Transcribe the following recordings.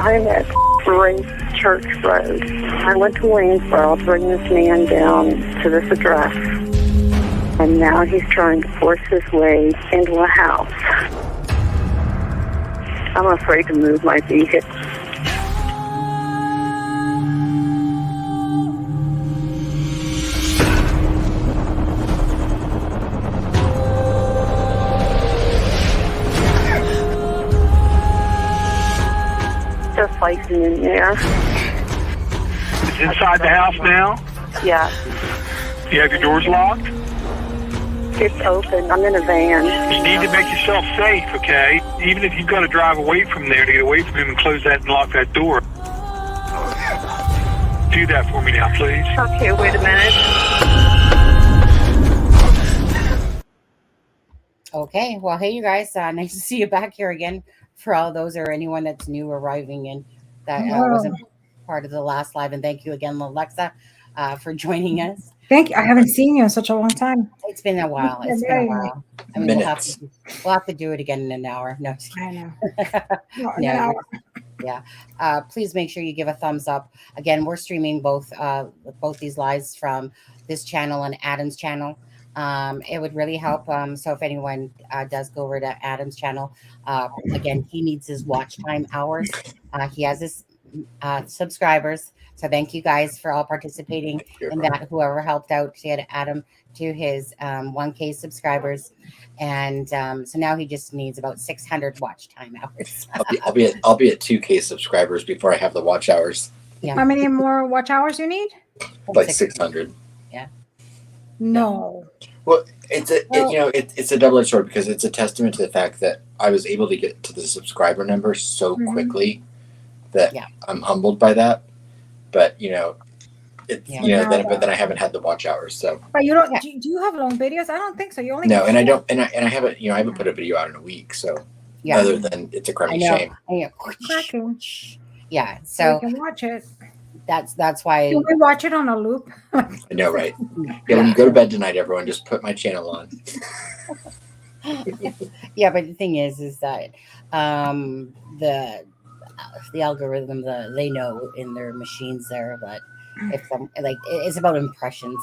I'm at Grace Church Road. I went to Waynesboro to bring this man down to this address. And now he's trying to force his way into a house. I'm afraid to move my vehicle. Just fighting in there. It's inside the house now? Yeah. You have your doors locked? It's open. I'm in a van. You need to make yourself safe, okay? Even if you've got to drive away from there to get away from him and close that and lock that door. Do that for me now, please. Okay, wait a minute. Okay, well, hey, you guys. Nice to see you back here again. For all those or anyone that's new arriving in that wasn't part of the last live. And thank you again, Alexa, for joining us. Thank you. I haven't seen you in such a long time. It's been a while. It's been a while. I mean, we'll have to do it again in an hour. No, I know. No, an hour. Yeah. Please make sure you give a thumbs up. Again, we're streaming both these lives from this channel and Adam's channel. It would really help. So if anyone does go over to Adam's channel, again, he needs his watch time hours. He has his subscribers. So thank you guys for all participating in that. Whoever helped out to get Adam to his 1K subscribers. And so now he just needs about 600 watch time hours. I'll be at 2K subscribers before I have the watch hours. Yeah. How many more watch hours you need? Like 600. Yeah. No. Well, it's a double-edged sword because it's a testament to the fact that I was able to get to the subscriber number so quickly that I'm humbled by that. But then I haven't had the watch hours. So. But you don't? Do you have long videos? I don't think so. You only and I don't, and I haven't. I haven't put a video out in a week. So other than it's a crummy shame. Yeah. So you can watch it. That's why. Can we watch it on a loop? I know, right? Yeah, when you go to bed tonight, everyone just put my channel on. Yeah, but the thing is that the algorithm, they know in their machines there that if it's about impressions,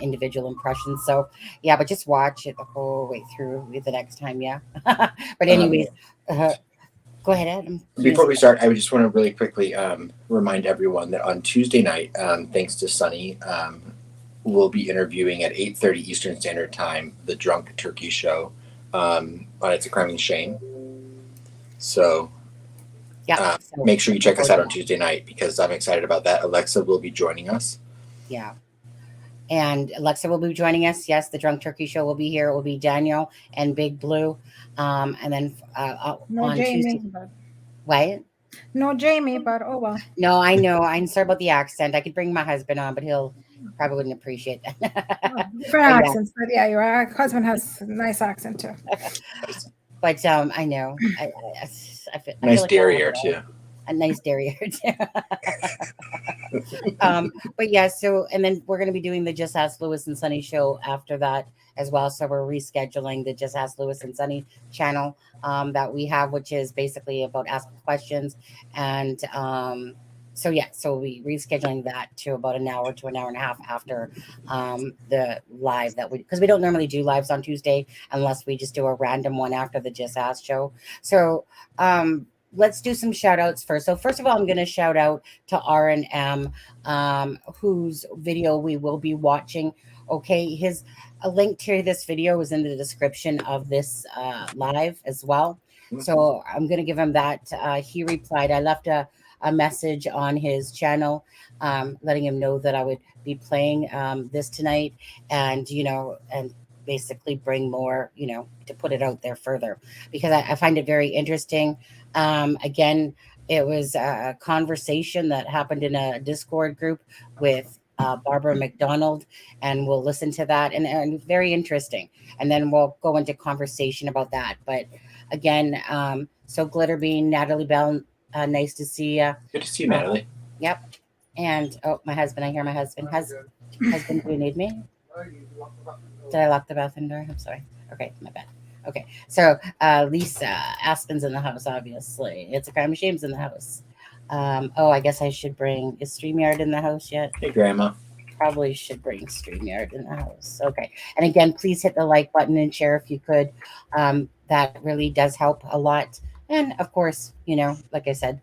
individual impressions. So yeah, but just watch it the whole way through the next time. Yeah. But anyways, go ahead, Adam. Before we start, I just want to really quickly remind everyone that on Tuesday night, thanks to Sunny, we'll be interviewing at 8:30 Eastern Standard Time the Drunk Turkey Show on It's a Crime and Shame. So make sure you check us out on Tuesday night because I'm excited about that. Alexa will be joining us. Yeah. And Alexa will be joining us. Yes, the Drunk Turkey Show will be here. It will be Daniel and Big Blue. And then on Jamie, Tuesday. but... What? No, Jamie, but oh well. No, I know. I'm sorry about the accent. I could bring my husband on, but he'll probably wouldn't appreciate that. Different accents, but yeah, your husband has a nice accent too. But I know. I nice like derriere too. A nice derriere too. But yeah, so and then we're going to be doing the Just Ask Lewis and Sunny show after that as well. So we're rescheduling the Just Ask Lewis and Sunny channel that we have, which is basically about asking questions. And so we'll be rescheduling that to about an hour to an hour and a half after the live because we don't normally do lives on Tuesday unless we just do a random one after the Just Ask show. So let's do some shout outs first. So first of all, I'm going to shout out to R&M, whose video we will be watching. Okay, a link to this video is in the description of this live as well. So I'm going to give him that. He replied. I left a message on his channel letting him know that I would be playing this tonight and basically bring more, to put it out there further because I find it very interesting. Again, it was a conversation that happened in a Discord group with Barbara MacDonald, and we'll listen to that and very interesting. And then we'll go into conversation about that. But again, so Glitterbean, Natalie Bell, nice to see you. Good to see you, Natalie. Yep. And my husband, I hear my husband. Husband, do you need me? Did I lock the bathroom door? I'm sorry. Okay, my bad. Okay, so Lisa Aspen's in the house. Obviously, it's a crime of shame's in the house. Oh, I guess I should bring. Is StreamYard in the house yet? Hey, Grandma. Probably should bring StreamYard in the house. Okay, and again, please hit the like button and share if you could. That really does help a lot. And of course, like I said,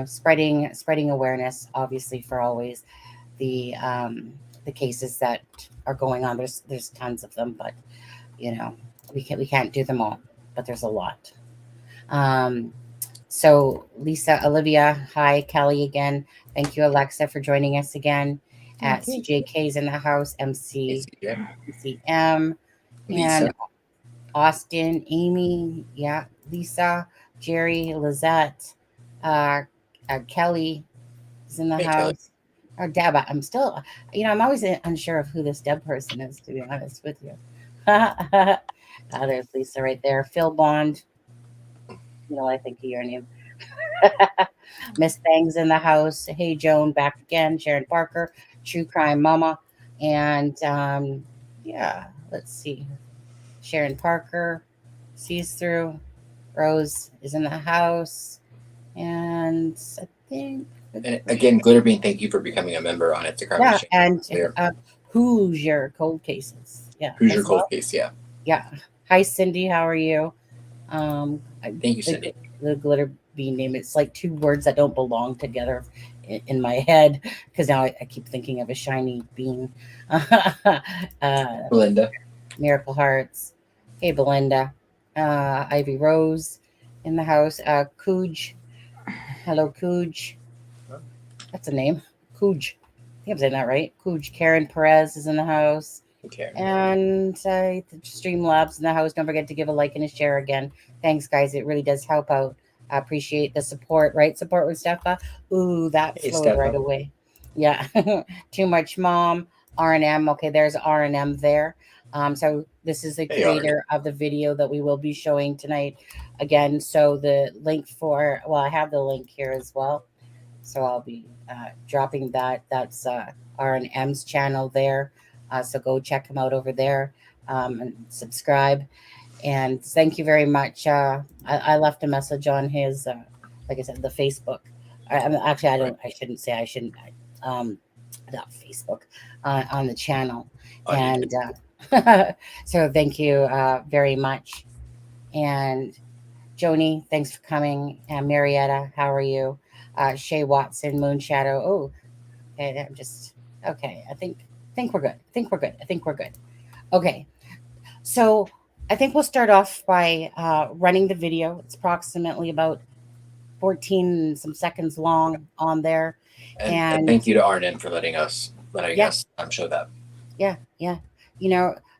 spreading awareness, obviously, for always the cases that are going on. There's tons of them, but we can't do them all, but there's a lot. Um, so Lisa, Olivia, hi, Kelly again. Thank you, Alexa, for joining us again. Thank you. CJK's in the house, MC, Hey, MCM, Lisa. and Austin, Amy, yeah, Lisa, Jerry, Lizette, uh, Kelly is in the Hey, Kelly. house. Or Deb, I'm still, I'm always unsure of who this Deb person is, to be honest with you. There's Lisa right there. Phil Bond. I think of your name. Miss Thang's in the house. Hey, Joan, back again. Sharon Parker, True Crime Mama. And yeah, let's see. Sharon Parker sees through. Rose is in the house. And I think. And again, Glitterbean, thank you for becoming a member on It's a Crime of Shame. And who's your cold cases? Yeah. Who's your cold case? Yeah. Yeah. Hi, Cindy. How are you? Thank you, Cindy. The glitter bean name. It's like two words that don't belong together in my head because now I keep thinking of a shiny bean. Belinda. Miracle Hearts. Hey, Belinda. Ivy Rose in the house. Cooj. Hello, Cooj. That's a name. Cooj. I think I'm saying that right. Cooj. Karen Perez is in the house. Okay. And Streamlabs in the house. Don't forget to give a like and a share again. Thanks, guys. It really does help out. I appreciate the support, right? Support with Steffa. Ooh, that flowed right away. Yeah. Too much mom. R&M. Okay, there's R&M there. So this is the creator of the video that we will be showing tonight. Again, so the link I have the link here as well. So I'll be dropping that. That's R&M's channel there. So go check him out over there and subscribe. And thank you very much. I left a message on his, like I said, the Facebook. I shouldn't say I shouldn't. Not Facebook, on the channel. And so thank you very much. And Joni, thanks for coming. And Marietta, how are you? Shay Watson, Moonshadow. Oh, okay. I'm just okay. I think we're good. I think we're good. Okay. So I think we'll start off by running the video. It's approximately about 14 some seconds long on there. And thank you to Arden for letting us show that. Yeah.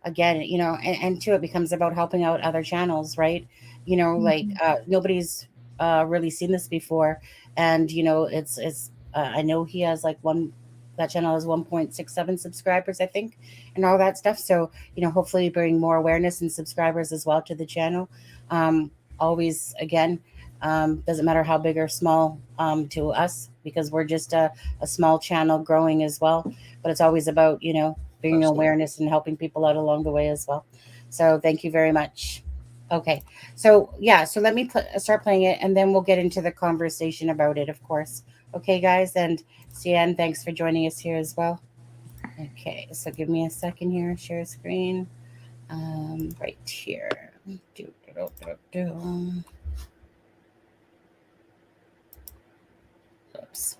Again, and too, it becomes about helping out other channels, right? Like nobody's really seen this before. And, it's I know he has like that channel has 1.67 subscribers, I think, and all that stuff. So, hopefully bring more awareness and subscribers as well to the channel. Always, again, doesn't matter how big or small to us, because we're just a small channel growing as well. But it's always about, bringing awareness and helping people out along the way as well. So thank you very much. Okay. So, so let me start playing it, and then we'll get into the conversation about it, of course. Okay, guys. And Cian, thanks for joining us here as well. Okay. So give me a second here. Share screen. Right here. Oops.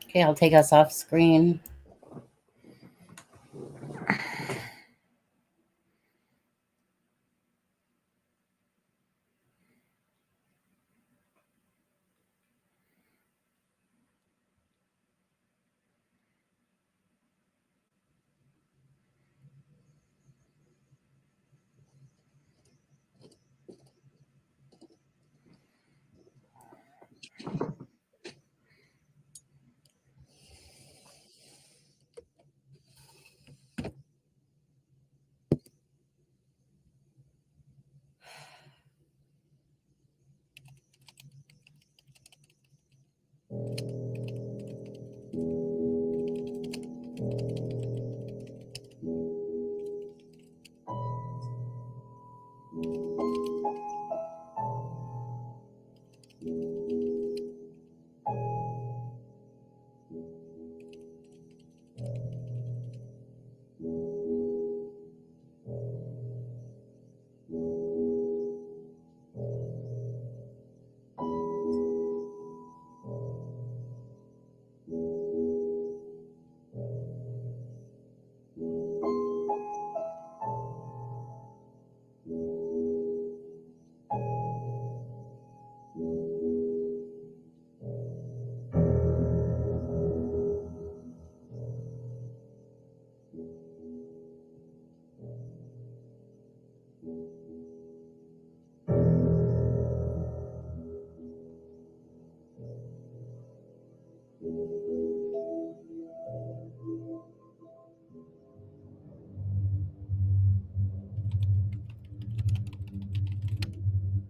Okay, I'll take us off screen.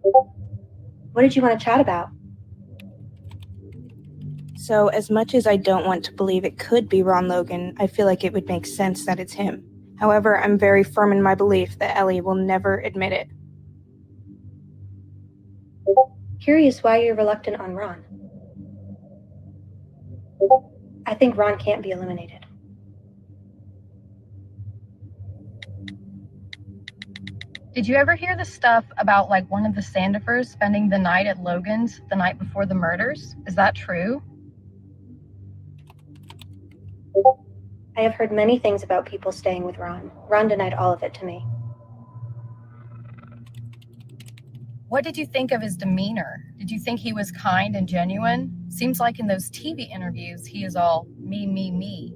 What did you want to chat about? So, as much as I don't want to believe it could be Ron Logan, I feel like it would make sense that it's him. However, I'm very firm in my belief that Ellie will never admit it. Curious why you're reluctant on Ron. I think Ron can't be eliminated. Did you ever hear the stuff about like one of the Sandifers spending the night at Logan's the night before the murders? Is that true? I have heard many things about people staying with Ron. Ron denied all of it to me. What did you think of his demeanor? Did you think he was kind and genuine? Seems like in those TV interviews, he is all me, me, me.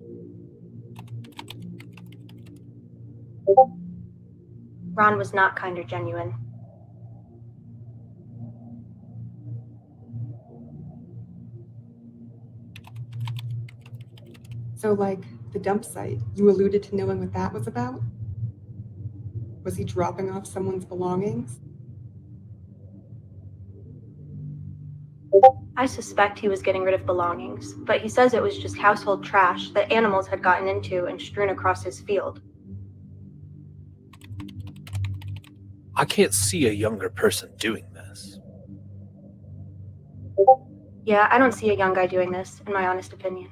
Ron was not kind or genuine. So, like, the dump site, you alluded to knowing what that was about? Was he dropping off someone's belongings? I suspect he was getting rid of belongings, but he says it was just household trash that animals had gotten into and strewn across his field. I can't see a younger person doing this. Yeah, I don't see a young guy doing this, in my honest opinion.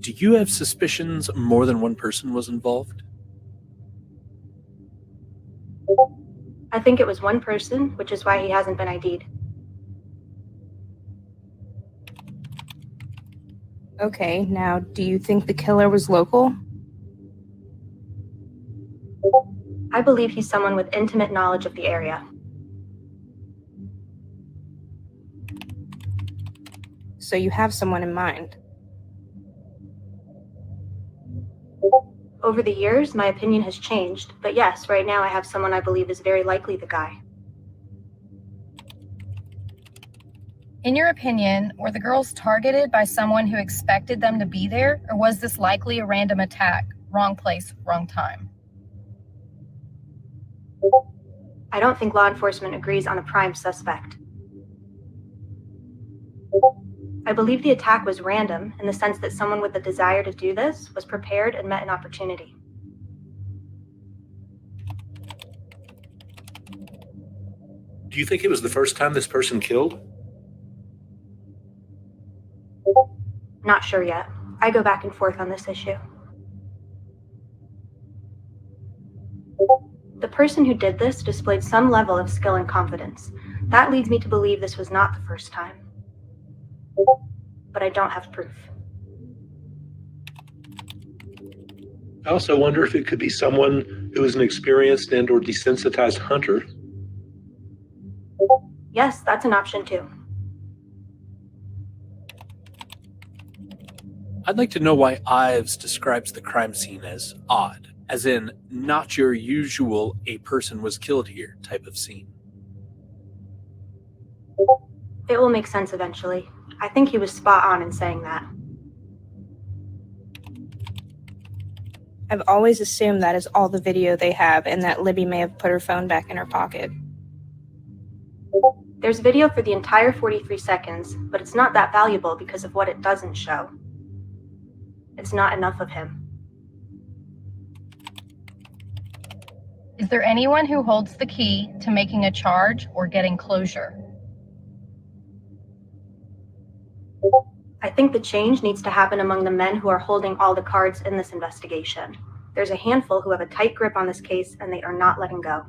Do you have suspicions more than one person was involved? I think it was one person, which is why he hasn't been ID'd. Okay, now, do you think the killer was local? I believe he's someone with intimate knowledge of the area. So you have someone in mind. Over the years, my opinion has changed, but yes, right now I have someone I believe is very likely the guy. In your opinion, were the girls targeted by someone who expected them to be there, or was this likely a random attack? Wrong place, wrong time. I don't think law enforcement agrees on a prime suspect. I believe the attack was random in the sense that someone with the desire to do this was prepared and met an opportunity. Do you think it was the first time this person killed? Not sure yet. I go back and forth on this issue. The person who did this displayed some level of skill and confidence. That leads me to believe this was not the first time. But I don't have proof. I also wonder if it could be someone who is an experienced and or desensitized hunter. Yes, that's an option too. I'd like to know why Ives describes the crime scene as odd, as in not your usual "a person was killed here" type of scene. It will make sense eventually. I think he was spot on in saying that. I've always assumed that is all the video they have and that Libby may have put her phone back in her pocket. There's video for the entire 43 seconds, but it's not that valuable because of what it doesn't show. It's not enough of him. Is there anyone who holds the key to making a charge or getting closure? I think the change needs to happen among the men who are holding all the cards in this investigation. There's a handful who have a tight grip on this case and they are not letting go.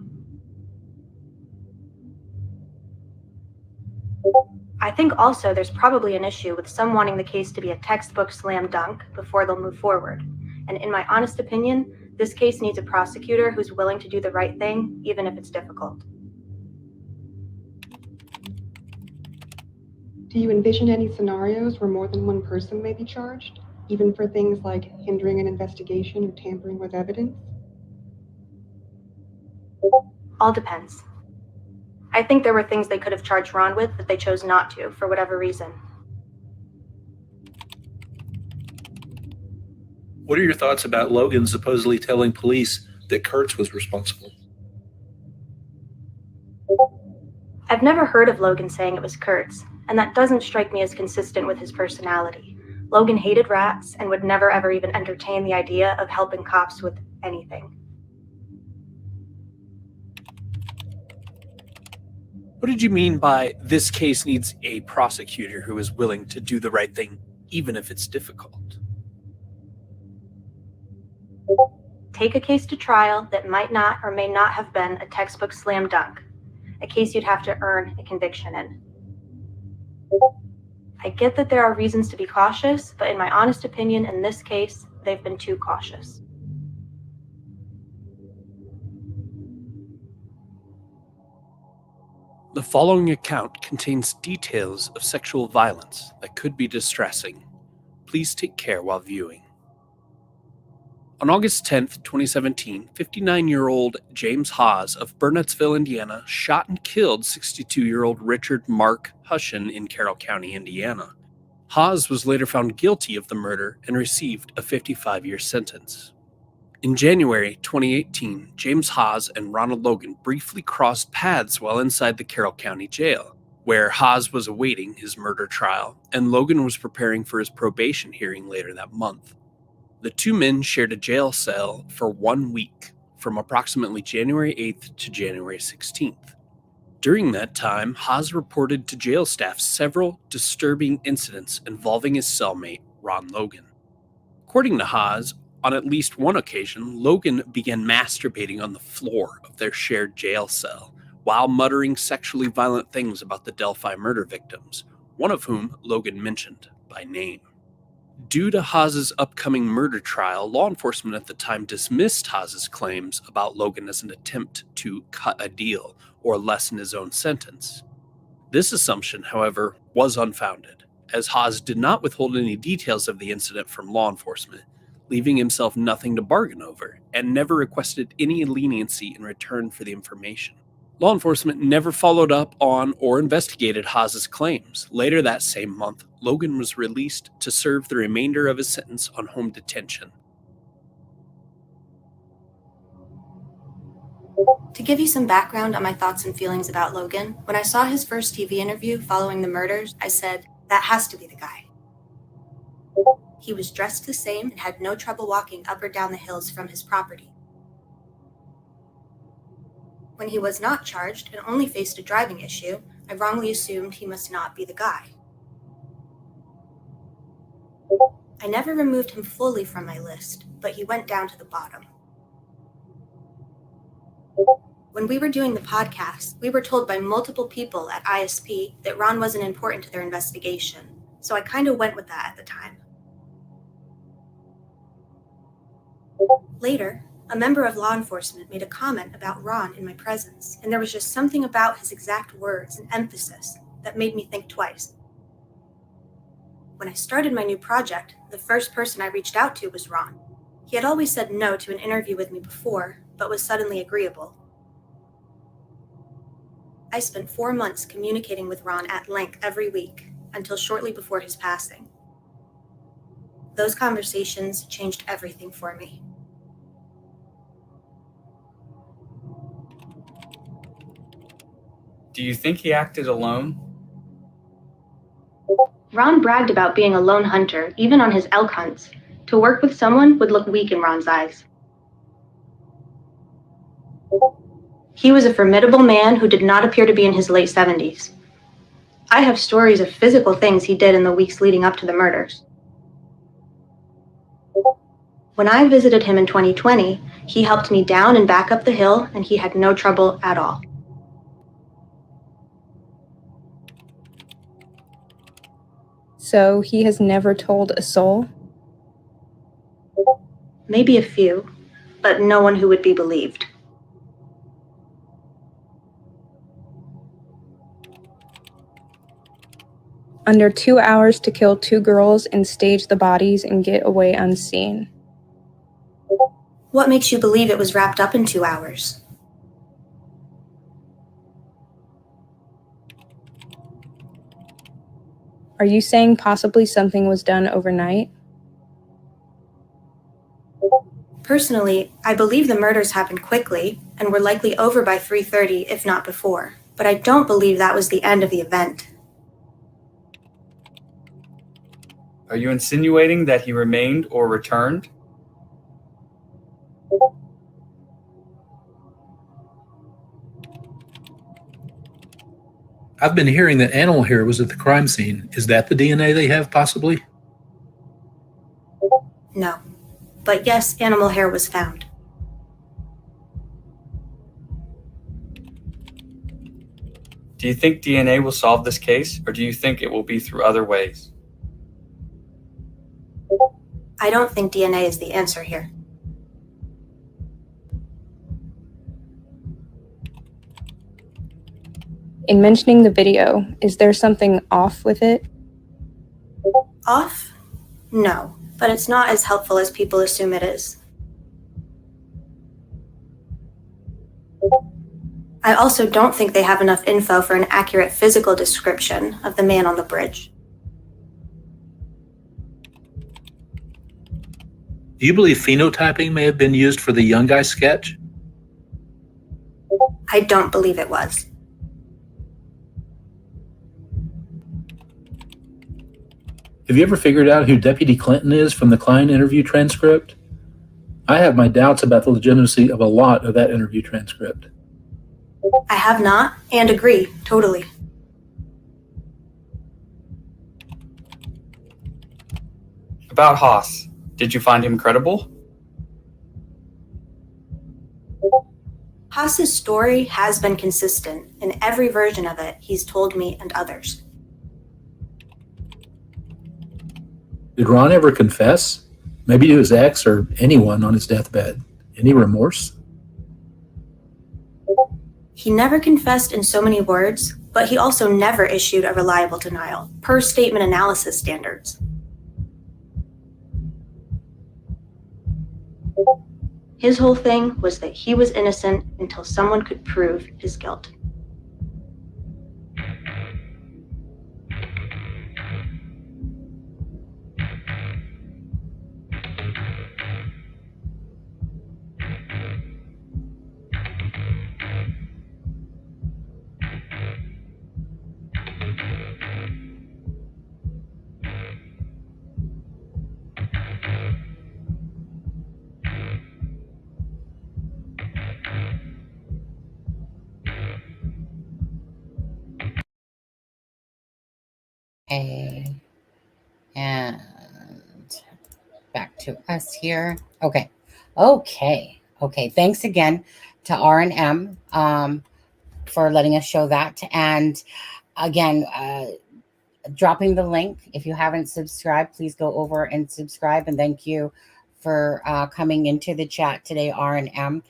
I think also there's probably an issue with some wanting the case to be a textbook slam dunk before they'll move forward. And in my honest opinion, this case needs a prosecutor who's willing to do the right thing, even if it's difficult. Do you envision any scenarios where more than one person may be charged, even for things like hindering an investigation or tampering with evidence? All depends. I think there were things they could have charged Ron with that they chose not to, for whatever reason. What are your thoughts about Logan supposedly telling police that Kurtz was responsible? I've never heard of Logan saying it was Kurt's, and that doesn't strike me as consistent with his personality. Logan hated rats and would never ever even entertain the idea of helping cops with anything. What did you mean by this case needs a prosecutor who is willing to do the right thing, even if it's difficult? Take a case to trial that might not or may not have been a textbook slam dunk, a case you'd have to earn a conviction in. I get that there are reasons to be cautious, but in my honest opinion, in this case, they've been too cautious. The following account contains details of sexual violence that could be distressing. Please take care while viewing. On August 10th, 2017, 59-year-old James Hawes of Burnettsville, Indiana, shot and killed 62-year-old Richard Mark Hushin in Carroll County, Indiana. Hawes was later found guilty of the murder and received a 55-year sentence. In January 2018, James Hawes and Ronald Logan briefly crossed paths while inside the Carroll County Jail, where Hawes was awaiting his murder trial, and Logan was preparing for his probation hearing later that month. The two men shared a jail cell for 1 week, from approximately January 8th to January 16th. During that time, Hawes reported to jail staff several disturbing incidents involving his cellmate, Ron Logan. According to Hawes, on at least one occasion, Logan began masturbating on the floor of their shared jail cell, while muttering sexually violent things about the Delphi murder victims, one of whom Logan mentioned by name. Due to Hawes' upcoming murder trial, law enforcement at the time dismissed Hawes' claims about Logan as an attempt to cut a deal or lessen his own sentence. This assumption, however, was unfounded, as Hawes did not withhold any details of the incident from law enforcement, leaving himself nothing to bargain over, and never requested any leniency in return for the information. Law enforcement never followed up on or investigated Hawes' claims. Later that same month, Logan was released to serve the remainder of his sentence on home detention. To give you some background on my thoughts and feelings about Logan, when I saw his first TV interview following the murders, I said, that has to be the guy. He was dressed the same and had no trouble walking up or down the hills from his property. When he was not charged and only faced a driving issue, I wrongly assumed he must not be the guy. I never removed him fully from my list, but he went down to the bottom. When we were doing the podcast, we were told by multiple people at ISP that Ron wasn't important to their investigation, so I kind of went with that at the time. Later, a member of law enforcement made a comment about Ron in my presence, and there was just something about his exact words and emphasis that made me think twice. When I started my new project, the first person I reached out to was Ron. He had always said no to an interview with me before, but was suddenly agreeable. I spent 4 months communicating with Ron at length every week, until shortly before his passing. Those conversations changed everything for me. Do you think he acted alone? Ron bragged about being a lone hunter, even on his elk hunts. To work with someone would look weak in Ron's eyes. He was a formidable man who did not appear to be in his late 70s. I have stories of physical things he did in the weeks leading up to the murders. When I visited him in 2020, he helped me down and back up the hill, and he had no trouble at all. So he has never told a soul? Maybe a few, but no one who would be believed. Under 2 hours to kill 2 girls and stage the bodies and get away unseen. What makes you believe it was wrapped up in 2 hours? Are you saying possibly something was done overnight? Personally, I believe the murders happened quickly and were likely over by 3:30, if not before. but I don't believe that was the end of the event. Are you insinuating that he remained or returned? I've been hearing that animal hair was at the crime scene. Is that the DNA they have, possibly? No. But yes, animal hair was found. Do you think DNA will solve this case, or do you think it will be through other ways? I don't think DNA is the answer here. In mentioning the video, is there something off with it? Off? No, but it's not as helpful as people assume it is. I also don't think they have enough info for an accurate physical description of the man on the bridge. Do you believe phenotyping may have been used for the young guy sketch? I don't believe it was. Have you ever figured out who Deputy Clinton is from the client interview transcript? I have my doubts about the legitimacy of a lot of that interview transcript. I have not, and agree, totally. About Haas, did you find him credible? Haas's story has been consistent. In every version of it, he's told me and others. Did Ron ever confess? Maybe to his ex or anyone on his deathbed? Any remorse? He never confessed in so many words, but he also never issued a reliable denial, per statement analysis standards. His whole thing was that he was innocent until someone could prove his guilt. Okay. And back to us here. Okay. Thanks again to R&M for letting us show that. And again, dropping the link. If you haven't subscribed, please go over and subscribe. And thank you for coming into the chat today, R&M.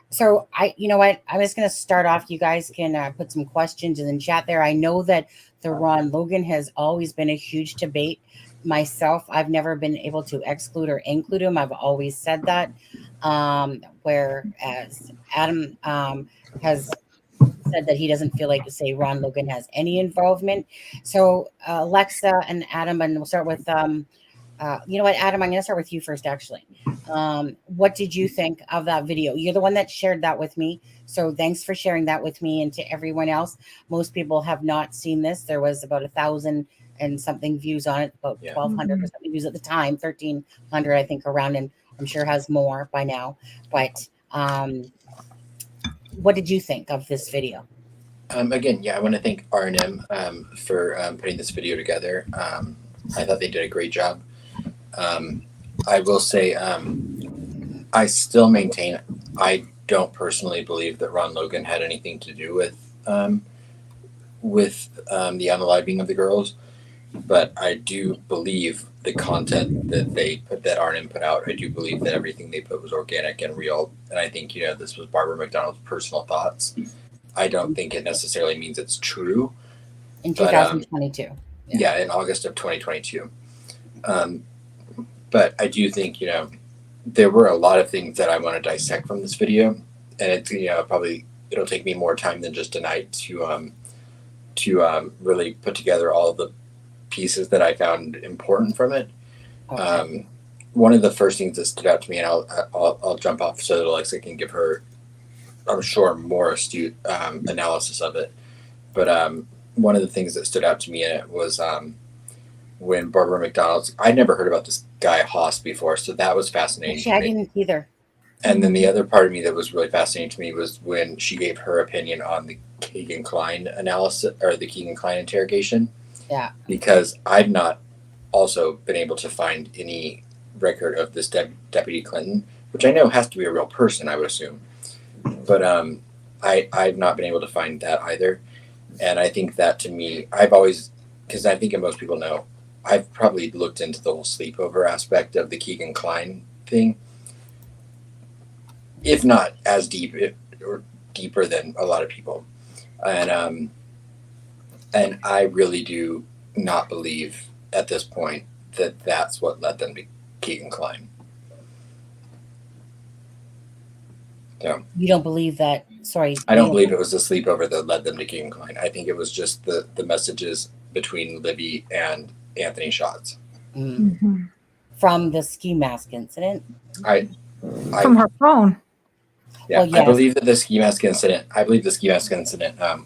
So you know what? I was going to start off. You guys can put some questions in the chat there. I know that the Ron Logan has always been a huge debate. Myself, I've never been able to exclude or include him. I've always said that. Whereas Adam has said that he doesn't feel like, say, Ron Logan has any involvement. So Alexa and Adam, and we'll start with you know what, Adam, I'm going to start with you first, actually. What did you think of that video? You're the one that shared that with me. So thanks for sharing that with me and to everyone else. Most people have not seen this. There was about 1,000 and something views on it, about 1,200 or something views at the time, 1,300, I think, around, and I'm sure has more by now. But what did you think of this video? Again, I want to thank R&M for putting this video together. I thought they did a great job. I will say I still maintain I don't personally believe that Ron Logan had anything to do with the unaliving of the girls, but I do believe the content that R&M put out. I do believe that everything they put was organic and real, and I think this was Barbara MacDonald's personal thoughts. I don't think it necessarily means it's true. In 2022. In August of 2022. But I do think, there were a lot of things that I want to dissect from this video. And it's, it'll take me more time than just a night to really put together all of the pieces that I found important from it. Okay. One of the first things that stood out to me, and I'll jump off so that Alexa can give her I'm sure, more astute analysis of it. But one of the things that stood out to me in it was when Barbara MacDonald, I'd never heard about this guy Haas before, so that was fascinating. Actually, I didn't either. And then the other part of me that was really fascinating to me was when she gave her opinion on the Keegan-Klein analysis, or the Keegan-Klein interrogation. Yeah. Because I've not also been able to find any record of this Deputy Clinton, which I know has to be a real person, I would assume. But I've not been able to find that either. And I think that, to me, I've always, because I think most people know, I've probably looked into the whole sleepover aspect of the Keegan-Klein thing, if not as deep or deeper than a lot of people. And I really do not believe at this point that that's what led them to Keegan-Klein. So, You don't believe that? Sorry. I don't believe it was the sleepover that led them to Keegan-Klein. I think it was just the messages between Libby and Anthony Schatz. From the ski mask incident? From her phone. Yeah, Well, yes. I believe that the ski mask incident.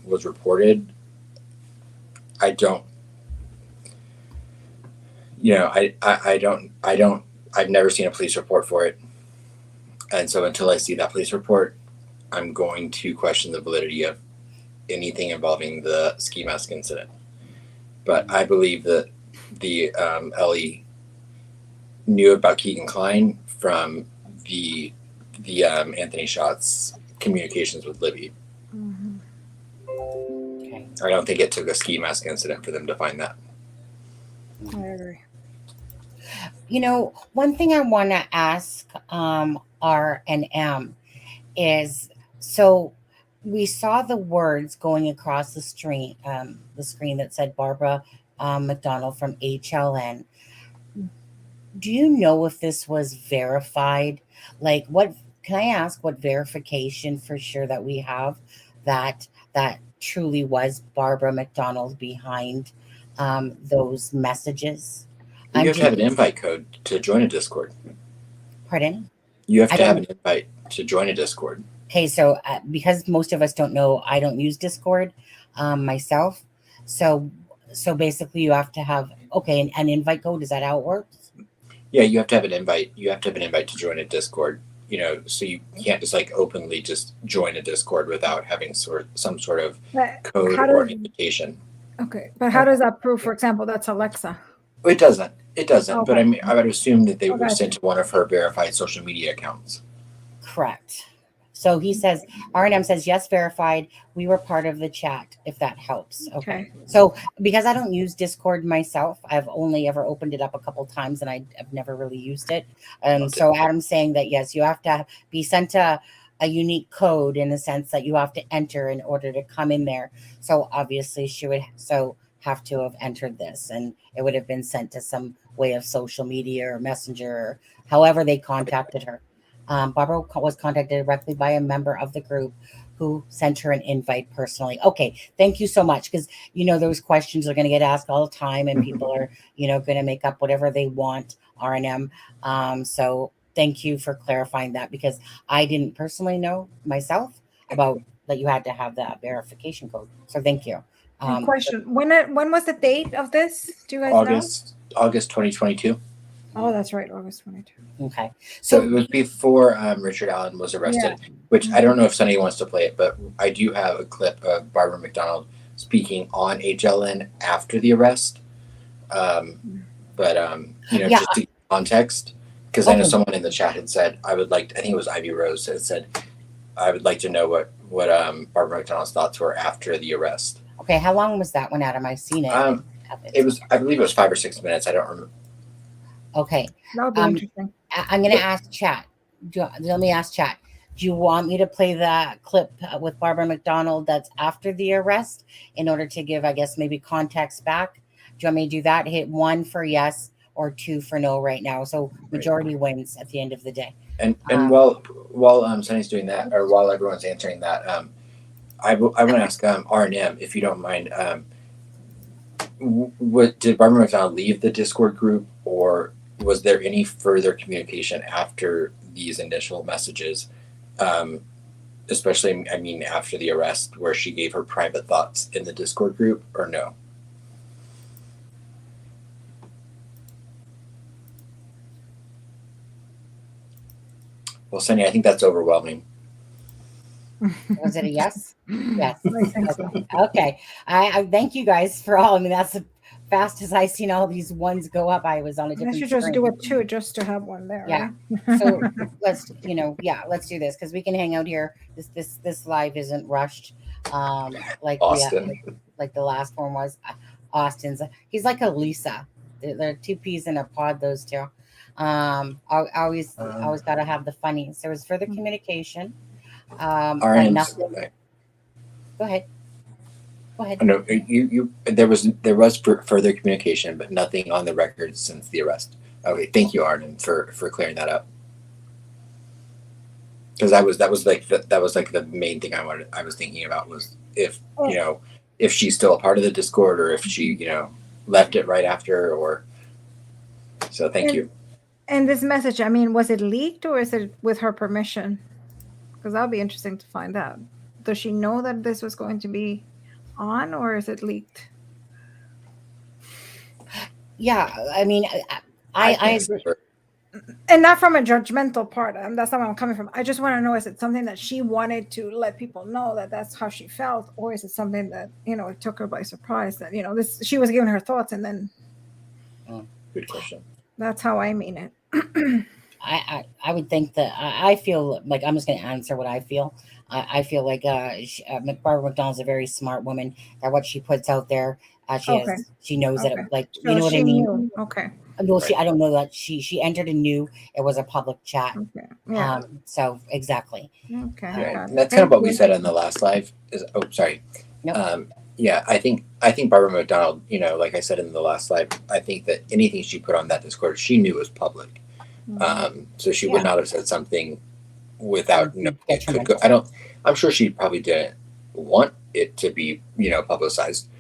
Was reported. I don't. You know, I don't. I've never seen a police report for it, and so until I see that police report, I'm going to question the validity of anything involving the ski mask incident. But I believe that the Ellie knew about Keegan-Klein from the Anthony Schatz communications with Libby. Okay. I don't think it took a ski mask incident for them to find that. I agree. You know, one thing I want to ask R and M is, so we saw the words going across the screen that said Barbara MacDonald from HLN. Do you know if this was verified? Like, what can I ask? What verification for sure that we have that truly was Barbara MacDonald behind those messages? You have to have an invite code to join a Discord. Pardon? You have to have an invite to join a Discord. Okay, so because most of us don't know, I don't use Discord myself. So basically, you have to have an invite code. Is that how it works? Yeah, you have to have an invite. You have to have an invite to join a Discord. You know, so you can't just like openly just join a Discord without having some sort of code or invitation. Okay, but how does that prove, for example, that's Alexa? It doesn't. It doesn't. Okay. But I mean, I would assume that they were Okay. sent to one of her verified social media accounts. Correct. So he says, R&M says, yes, verified. We were part of the chat, if that helps. Okay. So because I don't use Discord myself, I've only ever opened it up a couple times and I've never really used it. So Adam's saying that, yes, you have to be sent a unique code in the sense that you have to enter in order to come in there. So obviously she would have to have entered this, and it would have been sent to some way of social media or messenger or however they contacted her. Barbara was contacted directly by a member of the group who sent her an invite personally. Okay, thank you so much, because those questions are going to get asked all the time, and people are going to make up whatever they want. R&M. So thank you for clarifying that, because I didn't personally know myself about that you had to have that verification code. So thank you. Question: When was the date of this? Do you guys know? August 2022. Oh, that's right, August 22. Okay. So it was before Richard Allen was arrested, which I don't know if Sonny wants to play it, but I do have a clip of Barbara MacDonald speaking on HLN after the arrest. Just to context, because I know someone in the chat had said, I think it was Ivy Rose that said, I would like to know what Barbara MacDonald's thoughts were after the arrest. Okay, how long was that one, Adam? I've seen it. I believe it was 5 or 6 minutes. I don't remember. Okay. That would be interesting. I'm going to ask chat. Let me ask chat. Do you want me to play that clip with Barbara MacDonald that's after the arrest in order to give, I guess, maybe context back? Do you want me to do that? Hit 1 for yes or 2 for no right now. So majority wins at the end of the day. And while Sonny's doing that, or while everyone's answering that, I want to ask R&M, if you don't mind, did Barbara MacDonald leave the Discord group, or was there any further communication after these initial messages especially, I mean, after the arrest where she gave her private thoughts in the Discord group, or no? Well, Sunny, I think that's overwhelming. Was it a yes? Yes. I think so. Okay. I thank you guys for all. I mean, that's the fastest I've seen all these ones go up. I was on a different Unless you just screen. do it too, just to have one there. Yeah. Right? So let's, let's do this because we can hang out here. This live isn't rushed. Like like the last one was. Austin's. He's like a Lisa. They're two peas in a pod. Those two. Always got to have the funny. So it's further communication. Nothing. Go ahead. No, there was further communication, but nothing on the record since the arrest. Okay, thank you, Arden, for clearing that up. Because that was like the main thing I was thinking about was if she's still a part of the Discord or if she left it right after or. So thank you. And this message, I mean, was it leaked or is it with her permission? Because that'll be interesting to find out. Does she know that this was going to be on, or is it leaked? Yeah, I mean, I agree. And not from a judgmental part. That's not where I'm coming from. I just want to know: is it something that she wanted to let people know that that's how she felt, or is it something that it took her by surprise that this she was giving her thoughts and then? Good question. That's how I mean it. I would think that I feel like I'm just going to answer what I feel. I feel like Barbara MacDonald's a very smart woman. That what she puts out there, she knows that it, so what I mean. Knew. Okay. Well, I don't know that she entered and knew it was a public chat. Okay. Yeah. So exactly. Okay. Yeah, that's kind of what we said in the last live. Sorry. Nope. Yeah, I think Barbara MacDonald, like I said in the last live, I think that anything she put on that Discord, she knew was public. So she would not have said something without it could go. I'm sure she probably didn't want it to be, publicized,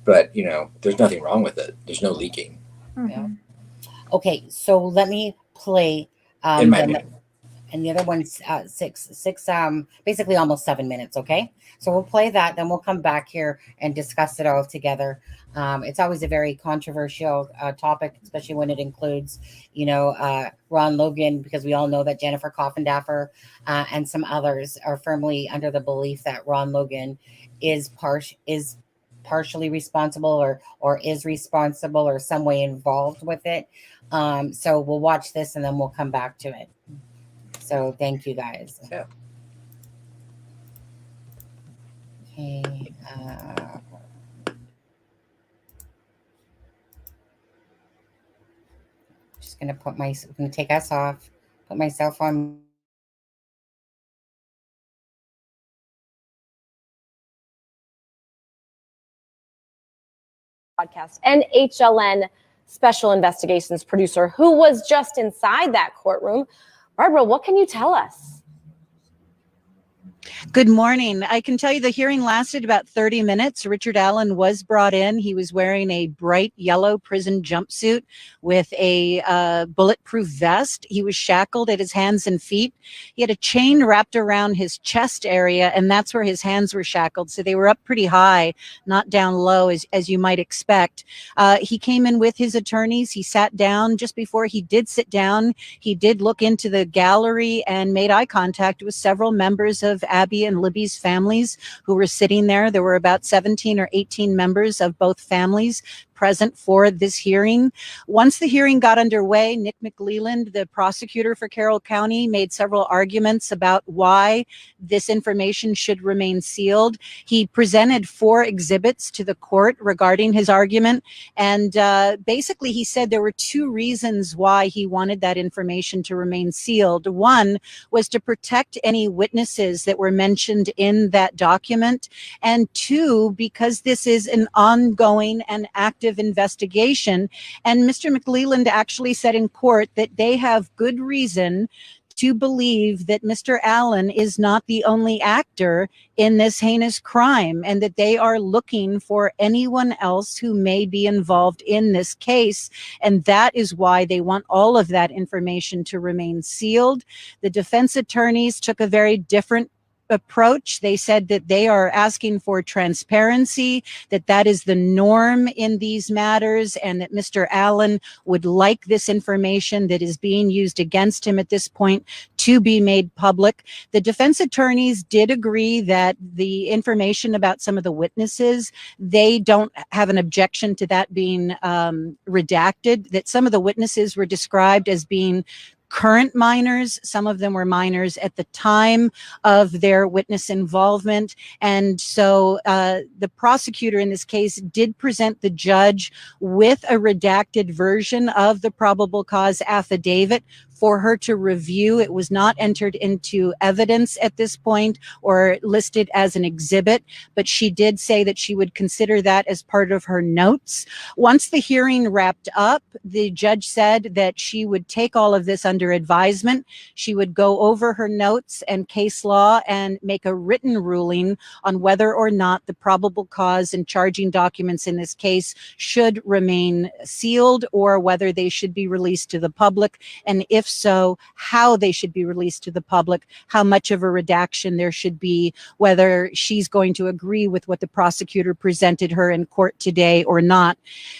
but there's nothing wrong with it. There's no leaking. Yeah. Okay, so let me play In my opinion. And the other one's six, basically almost 7 minutes. Okay, so we'll play that, then we'll come back here and discuss it all together. It's always a very controversial topic, especially when it includes, Ron Logan, because we all know that Jennifer Coffindaffer and some others are firmly under the belief that Ron Logan is partially responsible or is responsible or some way involved with it. So we'll watch this and then we'll come back to it. So thank you guys. Yeah. Okay. Just gonna take us off. Put myself on. Podcast and HLN Special Investigations producer who was just inside that courtroom. Barbara, what can you tell us? Good morning. I can tell you the hearing lasted about 30 minutes. Richard Allen was brought in. He was wearing a bright yellow prison jumpsuit with a bulletproof vest. He was shackled at his hands and feet. He had a chain wrapped around his chest area, and that's where his hands were shackled. So they were up pretty high, not down low as you might expect. He came in with his attorneys. He sat down. Just before he did sit down, he did look into the gallery and made eye contact with several members of Abby and Libby's families who were sitting there. There were about 17 or 18 members of both families present for this hearing. Once the hearing got underway, Nick McLeland, the prosecutor for Carroll County, made several arguments about why this information should remain sealed. He presented 4 exhibits to the court regarding his argument, and basically he said there were 2 reasons why he wanted that information to remain sealed. One was to protect any witnesses that were mentioned in that document, and 2, because this is an ongoing and active investigation. And Mr. McLeland actually said in court that they have good reason to believe that Mr. Allen is not the only actor in this heinous crime, and that they are looking for anyone else who may be involved in this case. And that is why they want all of that information to remain sealed. The defense attorneys took a very different approach. They said that they are asking for transparency, that is the norm in these matters, and that Mr. Allen would like this information that is being used against him at this point to be made public. The defense attorneys did agree that the information about some of the witnesses, they don't have an objection to that being redacted, that some of the witnesses were described as being current minors. Some of them were minors at the time of their witness involvement. And so the prosecutor in this case did present the judge with a redacted version of the probable cause affidavit for her to review. It was not entered into evidence at this point or listed as an exhibit, but she did say that she would consider that as part of her notes. Once the hearing wrapped up, the judge said that she would take all of this under advisement. She would go over her notes and case law and make a written ruling on whether or not the probable cause and charging documents in this case should remain sealed or whether they should be released to the public, and if so, how they should be released to the public, how much of a redaction there should be, whether she's going to agree with what the prosecutor presented her in court today or not.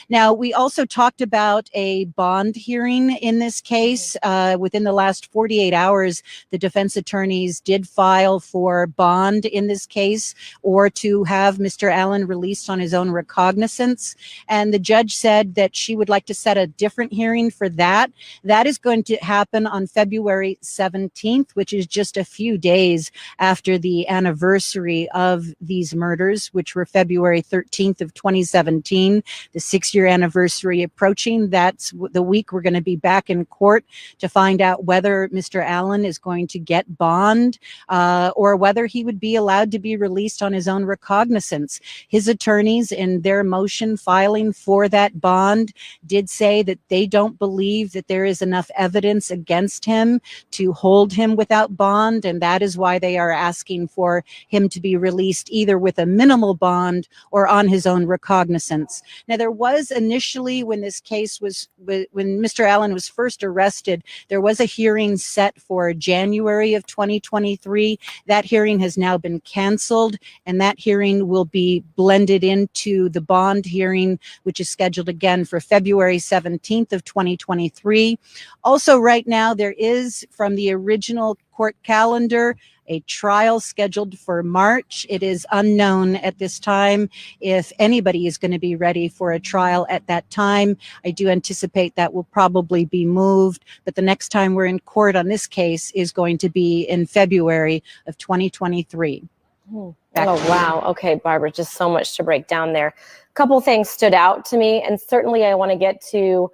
Now, we also talked about a bond hearing in this case. Within the last 48 hours, the defense attorneys did file for bond in this case or to have Mr. Allen released on his own recognizance. And the judge said that she would like to set a different hearing for that. That is going to happen on February 17th, which is just a few days after the anniversary of these murders, which were February 13th of 2017, the 6-year anniversary approaching. That's the week we're going to be back in court to find out whether Mr. Allen is going to get bond or whether he would be allowed to be released on his own recognizance. His attorneys in their motion filing for that bond did say that they don't believe that there is enough evidence against him to hold him without bond, and that is why they are asking for him to be released either with a minimal bond or on his own recognizance. Now, there was initially, when this case was, when Mr. Allen was first arrested, there was a hearing set for January of 2023. That hearing has now been canceled, and that hearing will be blended into the bond hearing, which is scheduled again for February 17th of 2023. Also, right now, there is, from the original court calendar, a trial scheduled for March. It is unknown at this time if anybody is going to be ready for a trial at that time. I do anticipate that will probably be moved, but the next time we're in court on this case is going to be in February of 2023. Oh, wow. Okay, Barbara, just so much to break down there. A couple things stood out to me, and certainly I want to get to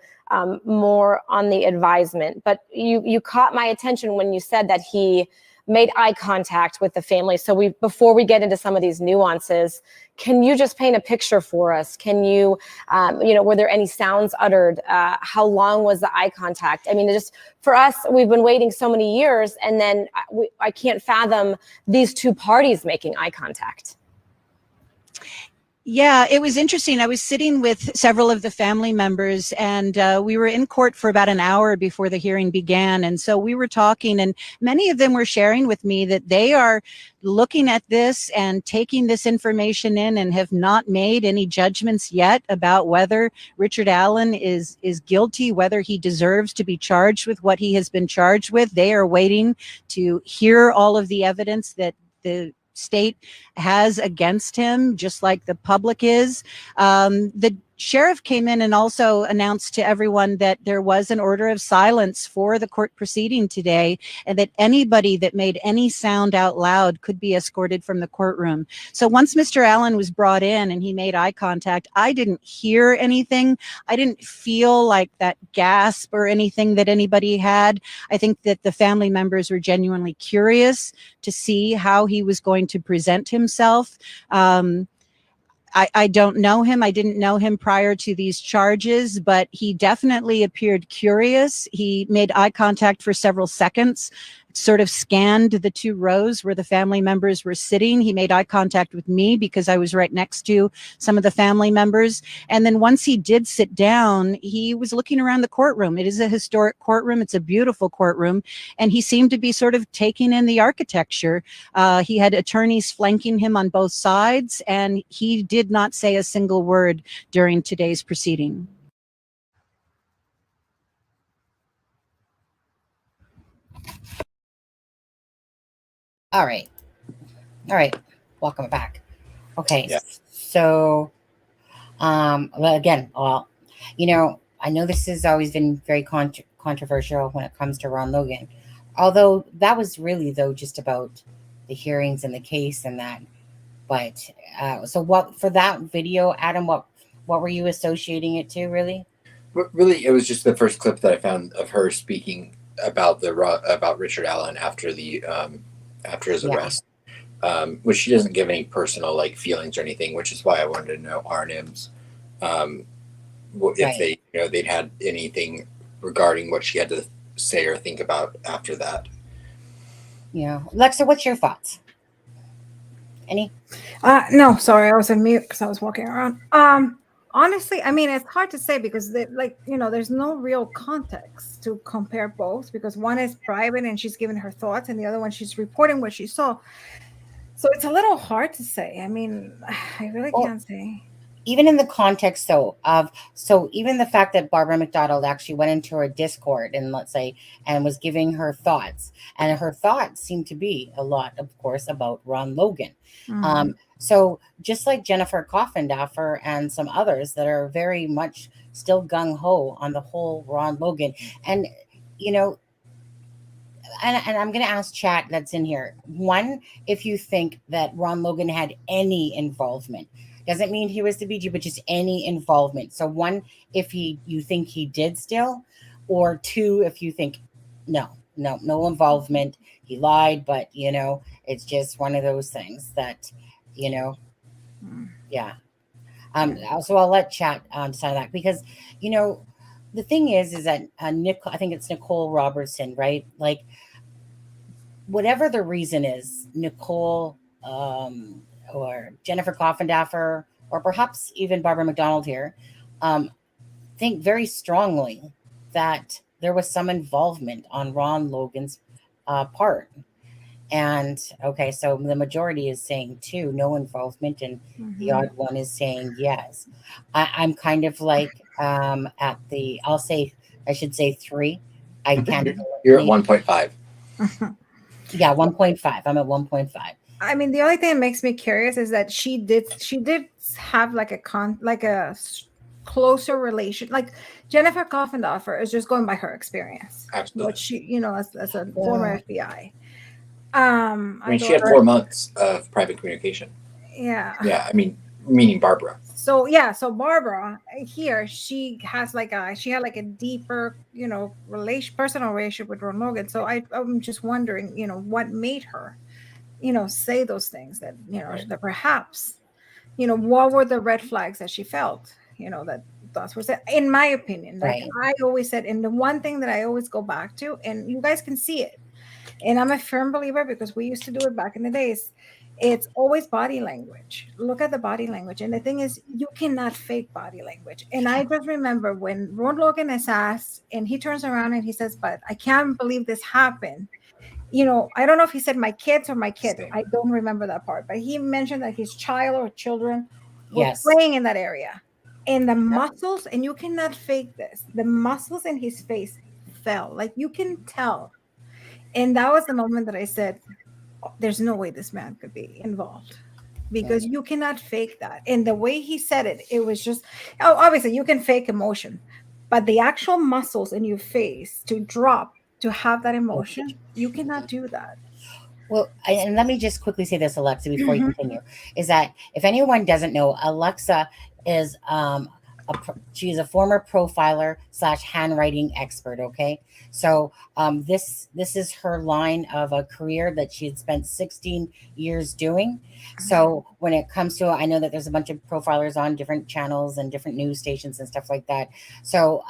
more on the advisement, but you caught my attention when you said that he made eye contact with the family. So before we get into some of these nuances, can you just paint a picture for us? Can you, were there any sounds uttered? How long was the eye contact? I mean, just for us, we've been waiting so many years, and then I can't fathom these two parties making eye contact. Yeah, it was interesting. I was sitting with several of the family members, and we were in court for about an hour before the hearing began. And so we were talking, and many of them were sharing with me that they are looking at this and taking this information in and have not made any judgments yet about whether Richard Allen is guilty, whether he deserves to be charged with what he has been charged with. They are waiting to hear all of the evidence that the state has against him, just like the public is. The sheriff came in and also announced to everyone that there was an order of silence for the court proceeding today, and that anybody that made any sound out loud could be escorted from the courtroom. So once Mr. Allen was brought in and he made eye contact, I didn't hear anything. I didn't feel like that gasp or anything that anybody had. I think that the family members were genuinely curious to see how he was going to present himself. I don't know him. I didn't know him prior to these charges, but he definitely appeared curious. He made eye contact for several seconds. sort of scanned the two rows where the family members were sitting. He made eye contact with me because I was right next to some of the family members. And then once he did sit down, he was looking around the courtroom. It is a historic courtroom. It's a beautiful courtroom. And he seemed to be sort of taking in the architecture. He had attorneys flanking him on both sides, and he did not say a single word during today's proceeding. All right. Welcome back. Okay. Yeah. So, well, again, I know this has always been very controversial when it comes to Ron Logan, although that was really, though, just about the hearings and the case and that. But so what for that video, Adam? What were you associating it to, really? Really, it was just the first clip that I found of her speaking about Richard Allen after his arrest, which she doesn't give any personal feelings or anything, which is why I wanted to know Arnim's if they'd had anything regarding what she had to say or think about after that. Yeah, Alexa, what's your thoughts? Any? No, sorry, I was on mute because I was walking around. Honestly, I mean, it's hard to say because there's no real context to compare both, because one is private and she's giving her thoughts, and the other one she's reporting what she saw. So it's a little hard to say. I mean, I really can't say. Even in the context, though, even the fact that Barbara MacDonald actually went into her Discord and was giving her thoughts, and her thoughts seem to be a lot, of course, about Ron Logan. Mm-hmm. So just like Jennifer Coffindaffer and some others that are very much still gung-ho on the whole Ron Logan. And, and I'm going to ask chat that's in here. One, if you think that Ron Logan had any involvement. Doesn't mean he was the BG, but just any involvement. So one, if you think he did still, or two, if you think no involvement, he lied, but it's just one of those things that, yeah. So I'll let chat decide that, because, the thing is that I think it's Nicole Robertson, right? Like, whatever the reason is, Nicole, or Jennifer Coffindaffer, or perhaps even Barbara MacDonald here, think very strongly that there was some involvement on Ron Logan's part. And okay, so the majority is saying two, no involvement, and the odd one is saying yes. I'm kind of like I should say 3. I can't. You're at 1.5. Yeah, 1.5. I'm at 1.5. I mean, the only thing that makes me curious is that she did have like a closer relation. Like Jennifer Coffindaffer is just going by her experience. Absolutely. What she, as a former FBI. I mean, she had 4 months of private communication. Yeah. Yeah, I mean, meaning Barbara. So Barbara here, she had like a deeper, personal relationship with Ron Logan. So I'm just wondering, what made her, say those things that, Right. that perhaps, what were the red flags that she felt, that's what it, in my opinion, like Right. I always said, and the one thing that I always go back to, and you guys can see it, and I'm a firm believer because we used to do it back in the days. It's always body language. Look at the body language. And the thing is, you cannot fake body language. And I just remember when Ron Logan is asked, and he turns around and he says, but I can't believe this happened. I don't know if he said my kids or my kid. I don't remember that part. But he mentioned that his child or children were playing in that area. And the muscles, and you cannot fake this, the muscles in his face fell. Like you can tell. And that was the moment that I said, there's no way this man could be involved, because you cannot fake that. And the way he said it, it was just, obviously you can fake emotion, but the actual muscles in your face to drop, to have that emotion, you cannot do that. Well, and let me just quickly say this, Alexa, before you continue, is that if anyone doesn't know, Alexa is she's a former profiler / handwriting expert. Okay. So this is her line of a career that she had spent 16 years doing. So when it comes to, I know that there's a bunch of profilers on different channels and different news stations and stuff like that. So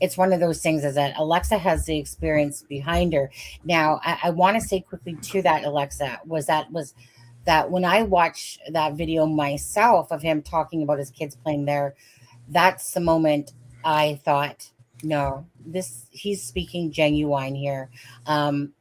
it's one of those things is that Alexa has the experience behind her. Now, I want to say quickly to that, Alexa, was that when I watched that video myself of him talking about his kids playing there, that's the moment I thought, no, he's speaking genuine here. I'm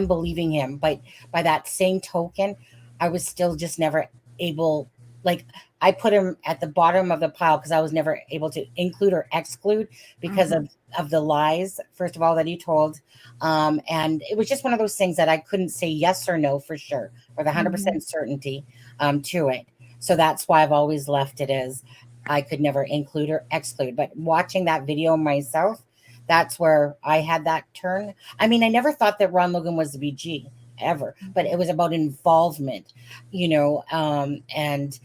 believing him, but by that same token, I was still just never able, like, I put him at the bottom of the pile because I was never able to include or exclude because of the lies, first of all, that he told. And it was just one of those things that I couldn't say yes or no for sure, or the 100% certainty to it. So that's why I've always left it as I could never include or exclude. But watching that video myself, that's where I had that turn. I mean, I never thought that Ron Logan was the BG ever, but it was about involvement, and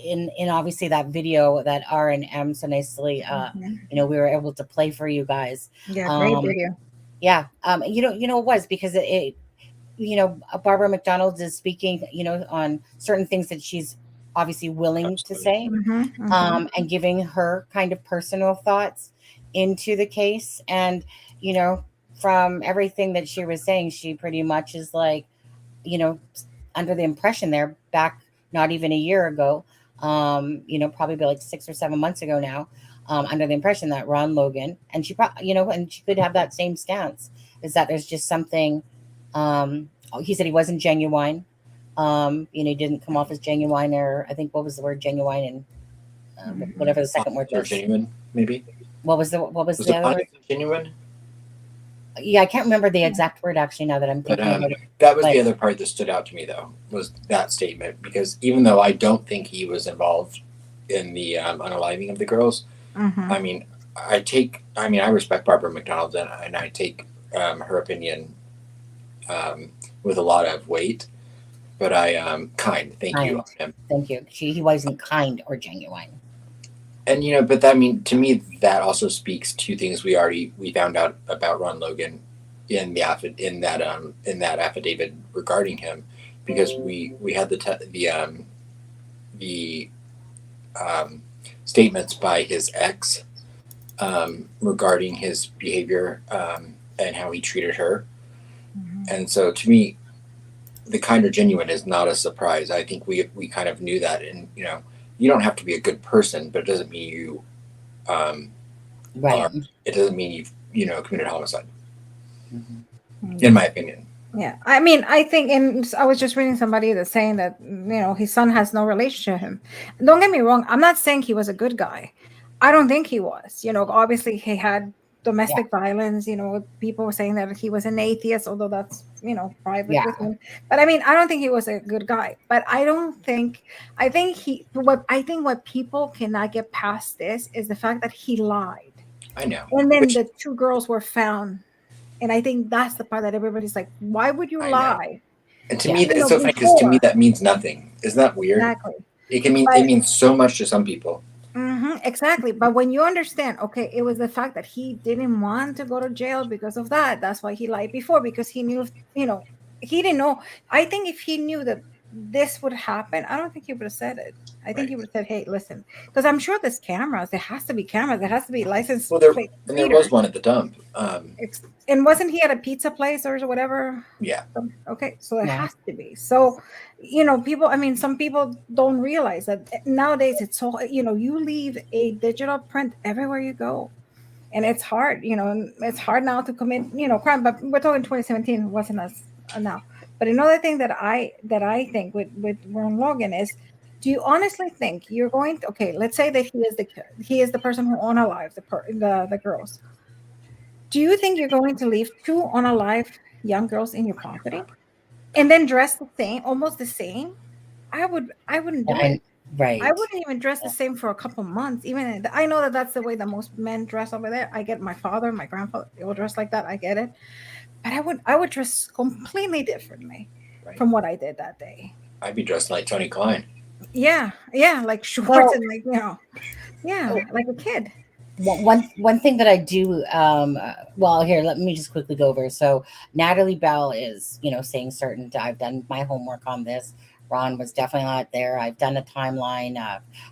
in obviously that video that R and M so nicely, we were able to play for you guys. Yeah, great video. Yeah, it was because it Barbara MacDonald is speaking, on certain things that she's obviously willing to say, and giving her kind of personal thoughts into the case. And, from everything that she was saying, she pretty much is like, under the impression there back not even a year ago, probably like 6 or 7 months ago now, under the impression that Ron Logan, and she probably, and she could have that same stance, is that there's just something, he said he wasn't genuine. He didn't come off as genuine, or I think, what was the word, genuine, and whatever the second word was. Genuine, maybe. What was the other word? Genuine. Yeah, I can't remember the exact word actually now that I'm thinking about it. That was the other part that stood out to me, though, was that statement, because even though I don't think he was involved in the unaliving of the girls, I mean, I respect Barbara MacDonald, and I take her opinion with a lot of weight, but thank you. Thank you. He wasn't kind or genuine. And but that, to me, that also speaks to things we found out about Ron Logan in that affidavit regarding him, because we had the statements by his ex regarding his behavior and how he treated her, and so to me, the kind or genuine is not a surprise. I think we kind of knew that, and you don't have to be a good person, but it doesn't mean you, right. It doesn't mean you've, committed homicide, in my opinion. Yeah, I mean, I think, and I was just reading somebody that's saying that, his son has no relationship to him. Don't get me wrong. I'm not saying he was a good guy. I don't think he was. Obviously he had domestic violence. People were saying that he was an atheist, although that's, private with him. But I mean, I don't think he was a good guy. But I think what people cannot get past this is the fact that he lied. I know. And then the two girls were found. And I think that's the part that everybody's like, why would you lie? And to me, that's so funny, because to me that means nothing. Isn't that weird? Exactly. It means so much to some people. Exactly. But when you understand, okay, it was the fact that he didn't want to go to jail because of that. That's why he lied before, because he knew, he didn't know. I think if he knew that this would happen, I don't think he would have said it. I think he would have said, hey, listen, because I'm sure there's cameras. There has to be cameras. There has to be license. Well, there was one at the dump. And wasn't he at a pizza place or whatever? Yeah. Okay, so it has to be. So, some people don't realize that nowadays it's so, you leave a digital print everywhere you go. And it's hard, it's hard now to commit, crime. But we're talking 2017, it wasn't as now. But another thing that I think with Ron Logan is, do you honestly think you're going to, okay, let's say that he is the person who unalived the girls. Do you think you're going to leave two unalived young girls in your property and then dress the same, almost the same? I wouldn't do it. Right. I wouldn't even dress the same for a couple months. Even I know that that's the way that most men dress over there. I get my father, my grandfather, they all dress like that. I get it. But I would dress completely differently from what I did that day. I'd be dressed like Tony Klein. Yeah, like shorts and like, like a kid. One thing that I do, here, let me just quickly go over. So Natalie Bell is, saying certain, I've done my homework on this. Ron was definitely not there. I've done a timeline.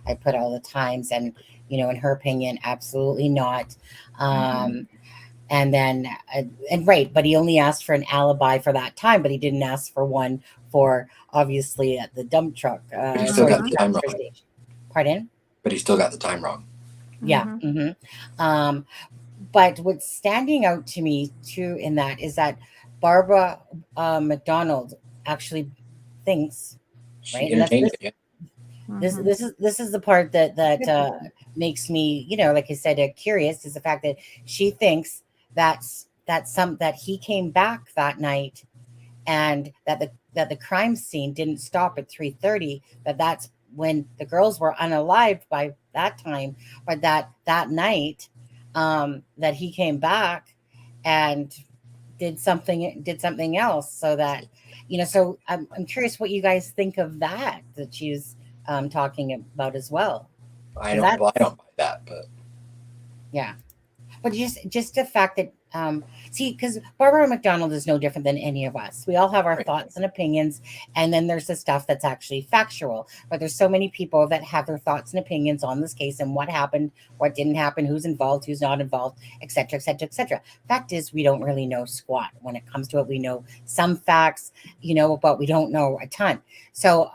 I put all the times, and in her opinion, absolutely not. And then, and right, but he only asked for an alibi for that time, but he didn't ask for one for obviously at the dump truck. But he still got the time wrong. Pardon? But he still got the time wrong. Yeah. But what's standing out to me too in that is that Barbara MacDonald actually thinks, She right? entertained it. Yeah. This is the part that makes me, like I said, curious, is the fact that she thinks that he came back that night, and that the crime scene didn't stop at 3:30. That's when the girls were unalived by that time, but that night that he came back and did something else, so that so I'm curious what you guys think of that she's talking about as well. I don't buy that, but yeah, but just the fact that see, because Barbara MacDonald is no different than any of us. We all have our thoughts and opinions, and then there's the stuff that's actually factual. But there's so many people that have their thoughts and opinions on this case and what happened, what didn't happen, who's involved, who's not involved, etc., etc., etc. Fact is, we don't really know squat when it comes to it. We know some facts, but we don't know a ton. So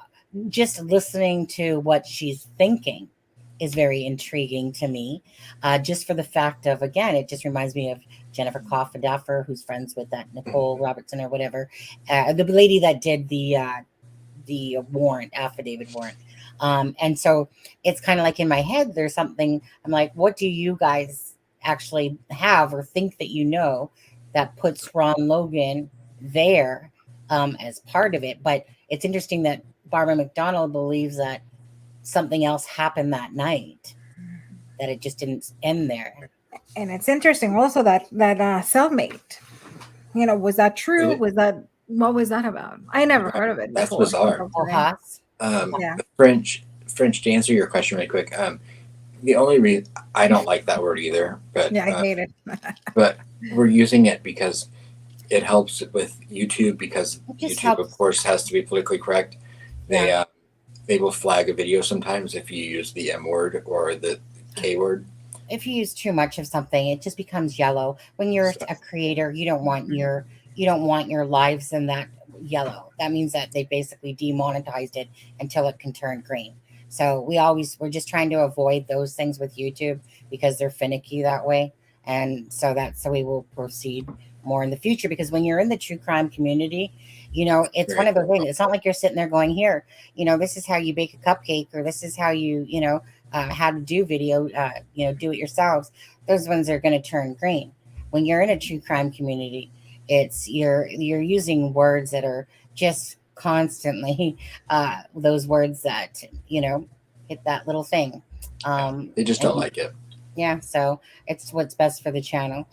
just listening to what she's thinking is very intriguing to me, just for the fact of, again, it just reminds me of Jennifer Coffindaffer, who's friends with that Nicole Robertson or whatever, the lady that did the affidavit warrant. And so it's kind of like in my head, there's something, I'm like, what do you guys actually have or think that that puts Ron Logan there as part of it? But it's interesting that Barbara MacDonald believes that something else happened that night, that it just didn't end there. And it's interesting also that cellmate, was that true? What was that about? I never heard of it. That's before. bizarre. Yeah. French, to answer your question really quick. The only reason I don't like that word either, but yeah, I hate it. But we're using it because it helps with YouTube, because YouTube, helps. of course, has to be politically correct. They will flag a video sometimes if you use the M word or the K word. If you use too much of something, it just becomes yellow. When you're a creator, you don't want your lives in that yellow. That means that they basically demonetized it until it can turn green. So we're just trying to avoid those things with YouTube because they're finicky that way. And so we will proceed more in the future, because when you're in the true crime community, it's one of those things. It's not like you're sitting there going, here, this is how you bake a cupcake, or this is how you, how to do video, do it yourselves. Those ones are going to turn green. When you're in a true crime community, it's you're using words that are just constantly those words that, hit that little thing. They just don't like it. Yeah. So it's what's best for the channel.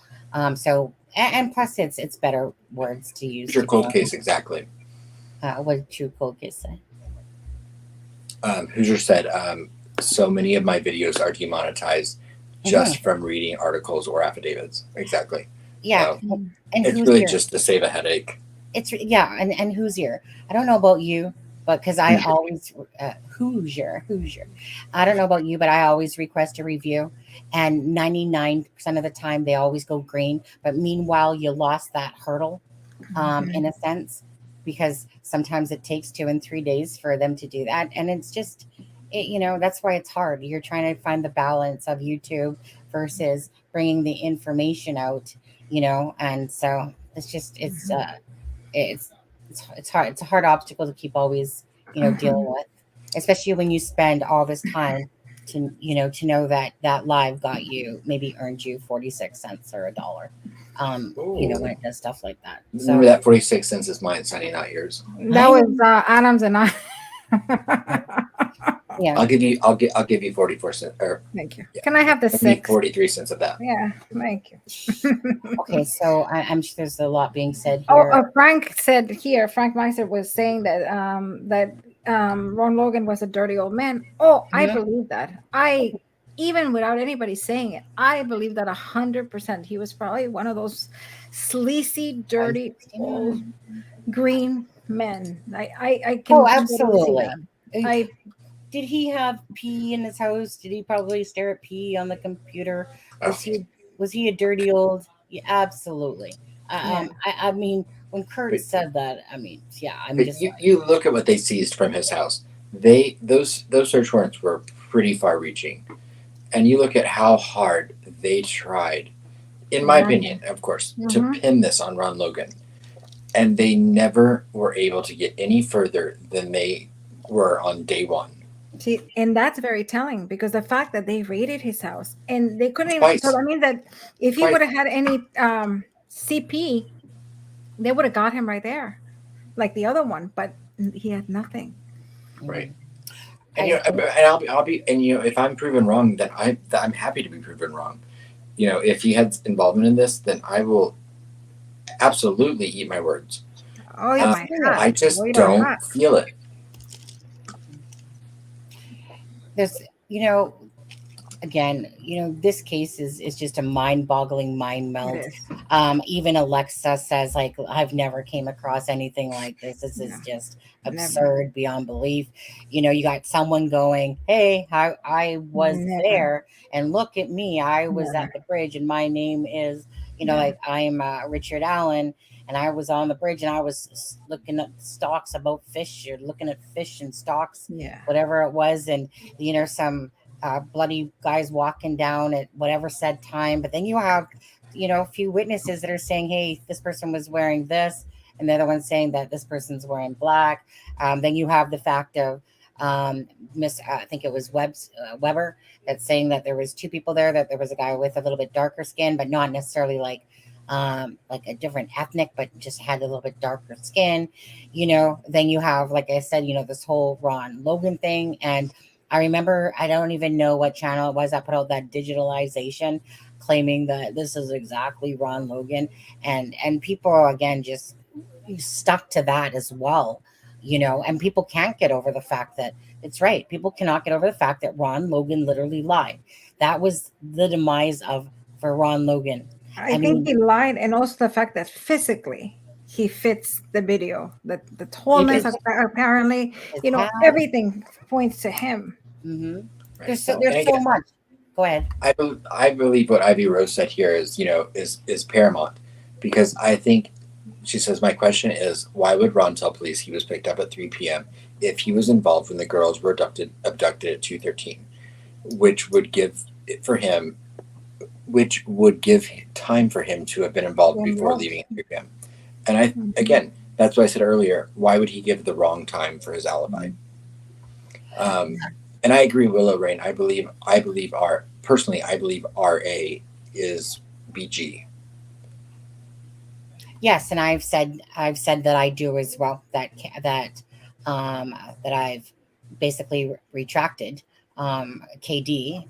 And plus it's better words to use. Your cold case, exactly. What did True Cold Case say? Hoosier said, so many of my videos are demonetized just from reading articles or affidavits. Exactly. Yeah. And it's really just to save a headache. And Hoosier. I don't know about you, but because I always Hoosier. I don't know about you, but I always request a review, and 99% of the time they always go green. But meanwhile, you lost that hurdle, in a sense, because sometimes it takes 2 and 3 days for them to do that, and it's just, that's why it's hard. You're trying to find the balance of YouTube versus bringing the information out, and so it's just it's hard. It's a hard obstacle to keep always, dealing with, especially when you spend all this time to know that live got you, maybe earned you 46 cents or $1, when it does stuff like that. Remember that 46 cents is mine, Sunny, not yours. That was Adams and I. Yeah. I'll give you 44 cents. Thank you. Yeah. Can I have the 6? 43 cents of that. Yeah, thank you. Okay, so I'm sure there's a lot being said here. Frank said here, Frank Meiser was saying that Ron Logan was a dirty old man. Oh, I believe that. Even without anybody saying it, I believe that 100%. He was probably one of those sleazy, dirty, old green men. I can. Oh, absolutely. did he have pee in his house? Did he probably stare at pee on the computer? Was he a dirty old? Yeah, absolutely. I mean, when Kurt But, said that, I mean, yeah, I'm but just you look at what they seized from his house. Those search warrants were pretty far reaching, and you look at how hard they tried, in my opinion, of course, to pin this on Ron Logan, and they never were able to get any further than they were on day one. See, and that's very telling because the fact that they raided his house and they couldn't even. Twice. So I mean that if he Twice. would have had any CP, they would have got him right there, like the other one. But he had nothing. Right. And I'll be and if I'm proven wrong, then I'm happy to be proven wrong. If he had involvement in this, then I will absolutely eat my words. Oh yeah, my God. I just don't feel it. there's again, this case is just a mind-boggling mind melt. Even Alexa says, like, I've never came across anything like this. This is just absurd beyond belief. You got someone going, hey, I was there, and look at me, I was at the bridge, and my name is, like, I'm Richard Allen, and I was on the bridge, and I was looking at stocks about fish, or looking at fish and stocks, whatever it was, and some bloody guys walking down at whatever said time. But then you have, a few witnesses that are saying, hey, this person was wearing this, and they're the ones saying that this person's wearing black. Then you have the fact of I think it was Weber, that's saying that there was two people there, that there was a guy with a little bit darker skin, but not necessarily like a different ethnic, but just had a little bit darker skin. Then you have, like I said, this whole Ron Logan thing. And I remember, I don't even know what channel it was that put out that digitalization claiming that this is exactly Ron Logan. And people, again, just stuck to that as well, and people can't get over the fact that it's right. People cannot get over the fact that Ron Logan literally lied. That was the demise for Ron Logan. I think he lied, and also the fact that physically he fits the video, the tallness, apparently, everything points to him. Mm-hmm. Right. There's so much. Go ahead. I believe what Ivy Rose said here is paramount, because I think she says, my question is, why would Ron tell police he was picked up at 3 p.m. if he was involved when the girls were abducted at 2:13, which would give time for him to have been involved before leaving at 3 p.m. And again, that's why I said earlier, why would he give the wrong time for his alibi? And I agree, Willow Rain. I believe RA is BG. Yes, and I've said that I do as well. That I've basically retracted KD.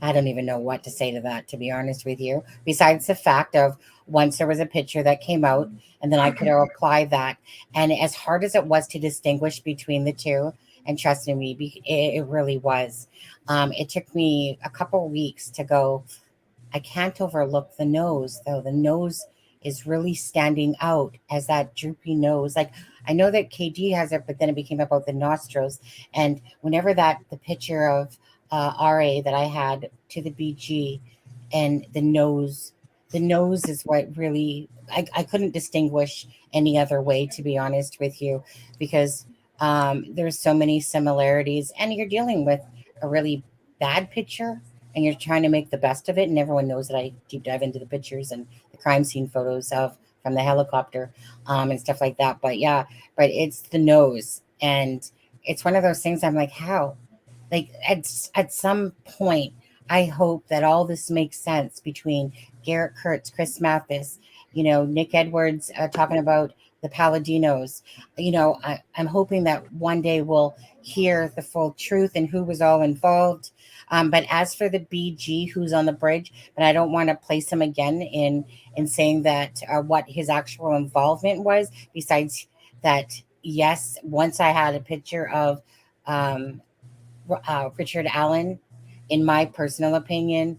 I don't even know what to say to that, to be honest with you. Besides the fact of, once there was a picture that came out, and then I could apply that. And as hard as it was to distinguish between the two, and trust me, it really was. It took me a couple of weeks to go, I can't overlook the nose, though. The nose is really standing out as that droopy nose. Like, I know that KD has it, but then it became about the nostrils. And whenever the picture of RA that I had to the BG, and the nose is what really, I couldn't distinguish any other way, to be honest with you, because there's so many similarities, and you're dealing with a really bad picture, and you're trying to make the best of it. And everyone knows that I deep dive into the pictures and the crime scene photos from the helicopter and stuff like that. But yeah, but it's the nose, and it's one of those things I'm like, how? Like, at some point, I hope that all this makes sense between Garrett Kurtz, Chris Mathis, Nick Edwards talking about the Paladinos. I'm hoping that one day we'll hear the full truth and who was all involved. But as for the BG who's on the bridge, and I don't want to place him again in saying that what his actual involvement was, besides that, yes, once I had a picture of Richard Allen, in my personal opinion,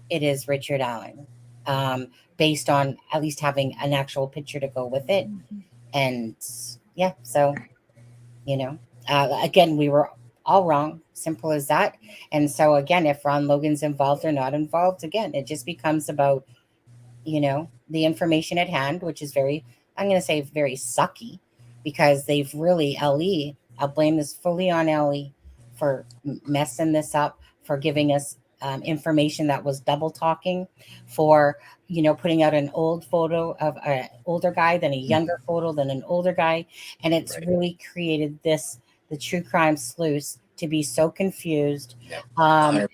it is Richard Allen, based on at least having an actual picture to go with it. And yeah, so You know, again, we were all wrong. Simple as that. And so again, if Ron Logan's involved or not involved, again, it just becomes about, the information at hand, which is very, I'm going to say very sucky, because they've really, LE, I'll blame this fully on LE for messing this up, for giving us information that was double talking, for, putting out an old photo of an older guy, then a younger photo, then an older guy. And it's really created the true crime sleuths to be so confused. 100%.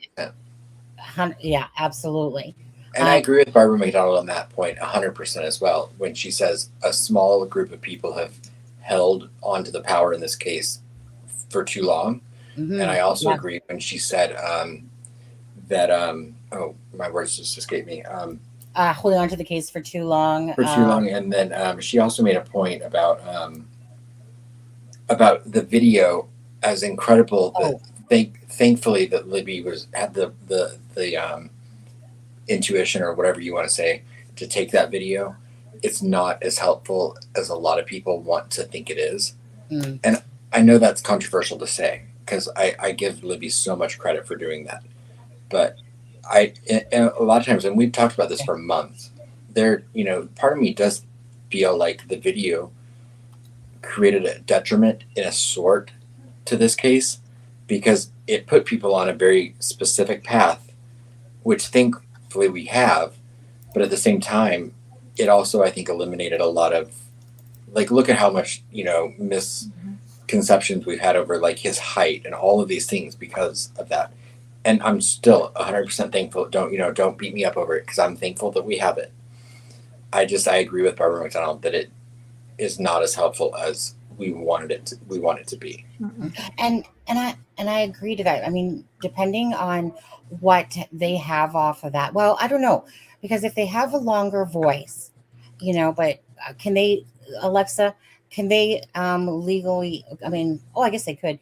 Yeah, absolutely. And I agree with Barbara MacDonald on that point 100% as well, when she says a small group of people have held onto the power in this case for too long. And I also agree when she said that, oh, my words just escaped me. Holding on to the case for too long. And then she also made a point about the video, as incredible. Thankfully that Libby had the intuition, or whatever you want to say, to take that video. It's not as helpful as a lot of people want to think it is. And I know that's controversial to say, because I give Libby so much credit for doing that. But and a lot of times, and we've talked about this for months, part of me does feel like the video created a detriment in a sort to this case, because it put people on a very specific path, which thankfully we have. But at the same time, it also, I think, eliminated a lot of, look at how much, misconceptions we've had over his height and all of these things because of that. And I'm still 100% thankful. Don't beat me up over it, because I'm thankful that we have it. I agree with Barbara MacDonald that it is not as helpful as we want it to be. And I agree to that. I mean, depending on what they have off of that. Well, I don't know, because if they have a longer voice, but can they, Alexa, can they legally, I guess they could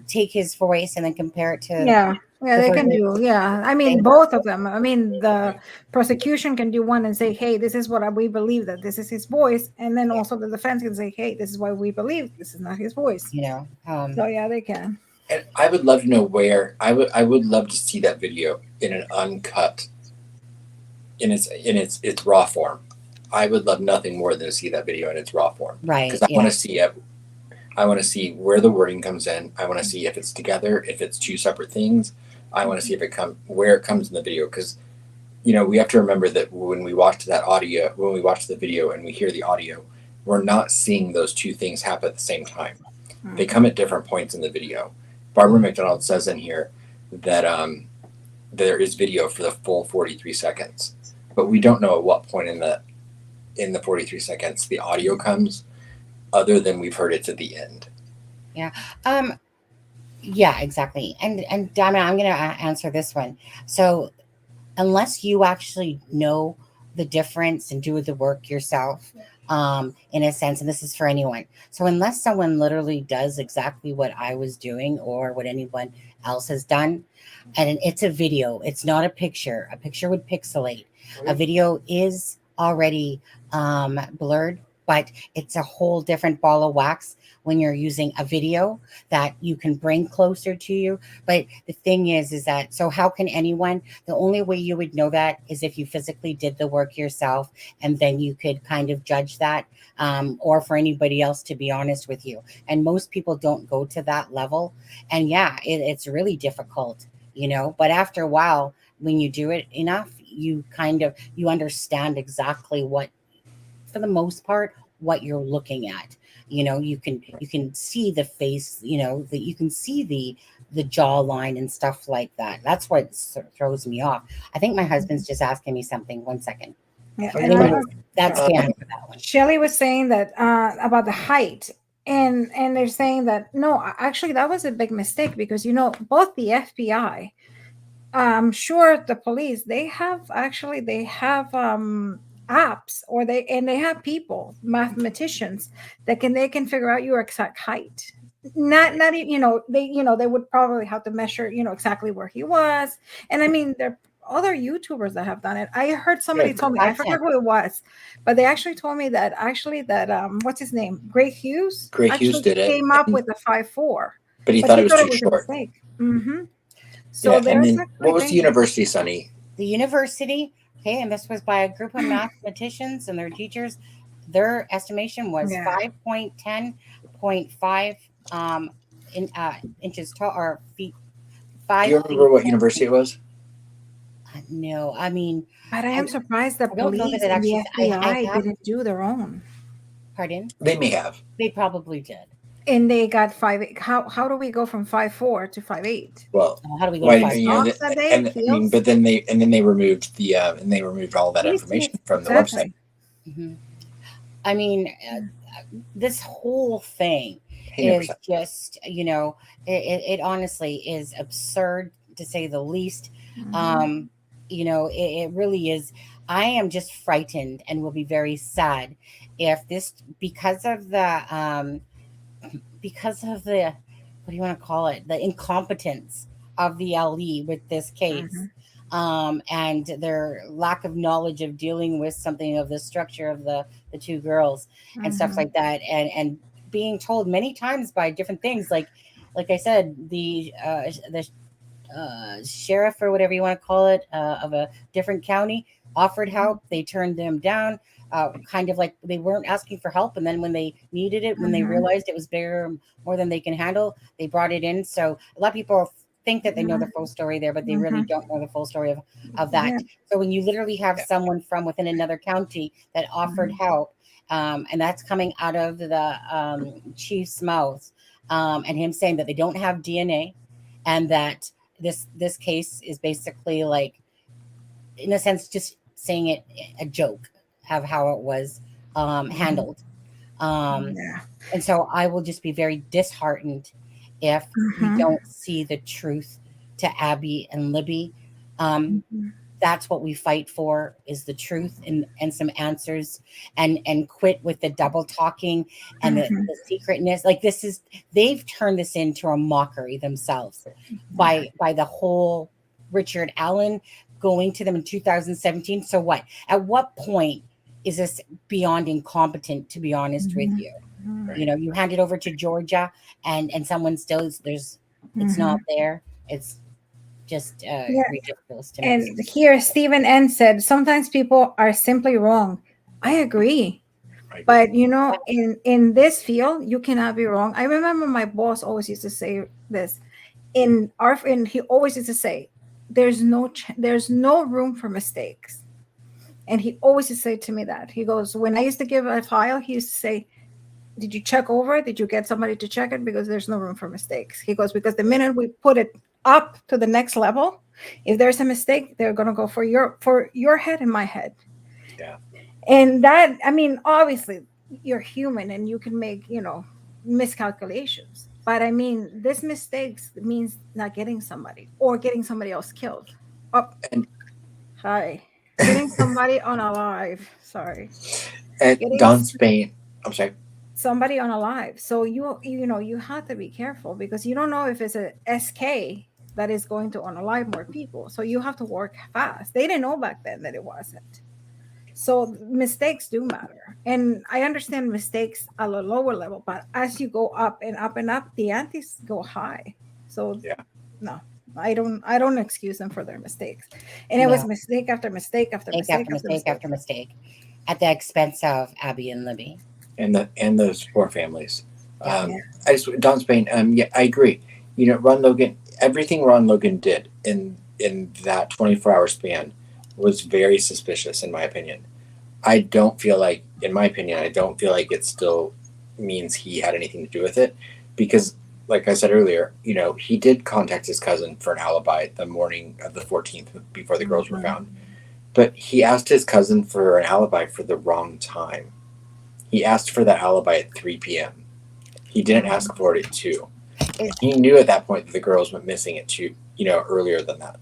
take his voice and then compare it to they can do. I mean, both of them. I mean, the prosecution can do one and say, hey, this is what we believe, that this is his voice. And then also the defense can say, hey, this is why we believe this is not his voice. So yeah, they can. And I would love to know where, I would love to see that video in an uncut, in its raw form. I would love nothing more than to see that video in its raw form. Right. Because I want to see it. I want to see where the wording comes in. I want to see if it's together, if it's two separate things. I want to see where it comes in the video, because we have to remember that when we watch the video and we hear the audio, we're not seeing those two things happen at the same time. They come at different points in the video. Barbara MacDonald says in here that there is video for the full 43 seconds, but we don't know at what point in the 43 seconds the audio comes, other than we've heard it's at the end. Yeah, exactly. And Diamond, I'm going to answer this one. So unless you actually know the difference and do the work yourself, in a sense, and this is for anyone. So unless someone literally does exactly what I was doing or what anyone else has done, and it's a video, it's not a picture. A picture would pixelate. A video is already blurred, but it's a whole different ball of wax when you're using a video that you can bring closer to you. But the thing is that, so how can anyone, the only way you would know that is if you physically did the work yourself, and then you could kind of judge that, or for anybody else to be honest with you. And most people don't go to that level. And it's really difficult, but after a while, when you do it enough, you understand exactly what, for the most part, what you're looking at. You can see the face, that you can see the jawline and stuff like that. That's what throws me off. I think my husband's just asking me something. 1 second. That's Stan for that one. Shelley was saying that about the height, and they're saying that no, actually that was a big mistake, because both the FBI, I'm sure the police, they have apps, or they have people, mathematicians, that they can figure out your exact height. Not they would probably have to measure exactly where he was. And I mean, they're other YouTubers that have done it. I heard somebody Yeah, told me, I forget who it was, but they actually told me that what's his name? Gray Hughes Gray Hughes actually did it, came up with the 5-4. but he But thought he it was thought too it was a short. mistake. So Yeah, and there's then actually what was the things. university, Sunny? The university, okay, and this was by a group of mathematicians and their teachers. Their estimation was Yeah. 5.10.5 inches tall or feet. Do you remember what university it was? No, I mean, But I am surprised the I don't know that police it and the actually. FBI have, didn't do their own. pardon? They may have. They probably did. And they got 5. How do we go from 5-4 to 5-8? Well, how do we go? why, to 5? you know, Stops that day, and I mean, but then they removed the and they removed all that information from the website. Mm-hmm. I mean, this whole thing Hey, is just, you know, it honestly is absurd to say the least. You know, it really is. I am just frightened and will be very sad if this, because of the what do you want to call it, the incompetence of the LE with this case, and their lack of knowledge of dealing with something of the structure of the two girls and stuff like that, and being told many times by different things, like I said, the sheriff or whatever you want to call it, of a different county offered help. They turned them down, kind of like they weren't asking for help. And then when they needed it, when they realized it was bigger, more than they can handle, they brought it in. So a lot of people think that they know the full story there, but they really don't know the full story of that. Yeah. So when you literally have someone from within another county that offered help, and that's coming out of the chief's mouth, and him saying that they don't have DNA, and that this case is basically like, in a sense, just saying it a joke of how it was handled. And so I will just be very disheartened if we don't see the truth to Abby and Libby. That's what we fight for, is the truth and some answers, and quit with the double talking and the secretness. Like, they've turned this into a mockery themselves by the whole Richard Allen going to them in 2017. So what? At what point is this beyond incompetent, to be honest with you? You know, you hand it over to Georgia and someone still it's not there. It's just ridiculous to me. And here Stephen N said, sometimes people are simply wrong. I agree. But you know, in this field, you cannot be wrong. I remember my boss always used to say this. He always used to say, there's no room for mistakes. And he always used to say to me that. He goes, when I used to give a file, he used to say, did you check over it? Did you get somebody to check it? Because there's no room for mistakes. He goes, because the minute we put it up to the next level, if there's a mistake, they're going to go for your head and my head. Yeah. And that, I mean, obviously you're human and you can make, you know, miscalculations. But I mean, this mistakes means not getting somebody or getting somebody else killed. Getting somebody unalive. Sorry. Don Spain. I'm sorry. Somebody unalive. So you know, you have to be careful because you don't know if it's a SK that is going to unalive more people. So you have to work fast. They didn't know back then that it wasn't. So mistakes do matter. And I understand mistakes at a lower level, but as you go up and up and up, the antes go high. So no, I don't excuse them for their mistakes. And it was mistake after mistake after mistake after mistake at the expense of Abby and Libby. And those poor families. Don Spain, I agree. You know, Ron Logan, everything Ron Logan did in that 24-hour span was very suspicious, in my opinion. I don't feel like it still means he had anything to do with it, because, like I said earlier, you know, he did contact his cousin for an alibi the morning of the 14th before the girls were found. But he asked his cousin for an alibi for the wrong time. He asked for that alibi at 3 p.m. He didn't ask for it at 2. He knew at that point that the girls went missing at 2, you know, earlier than that.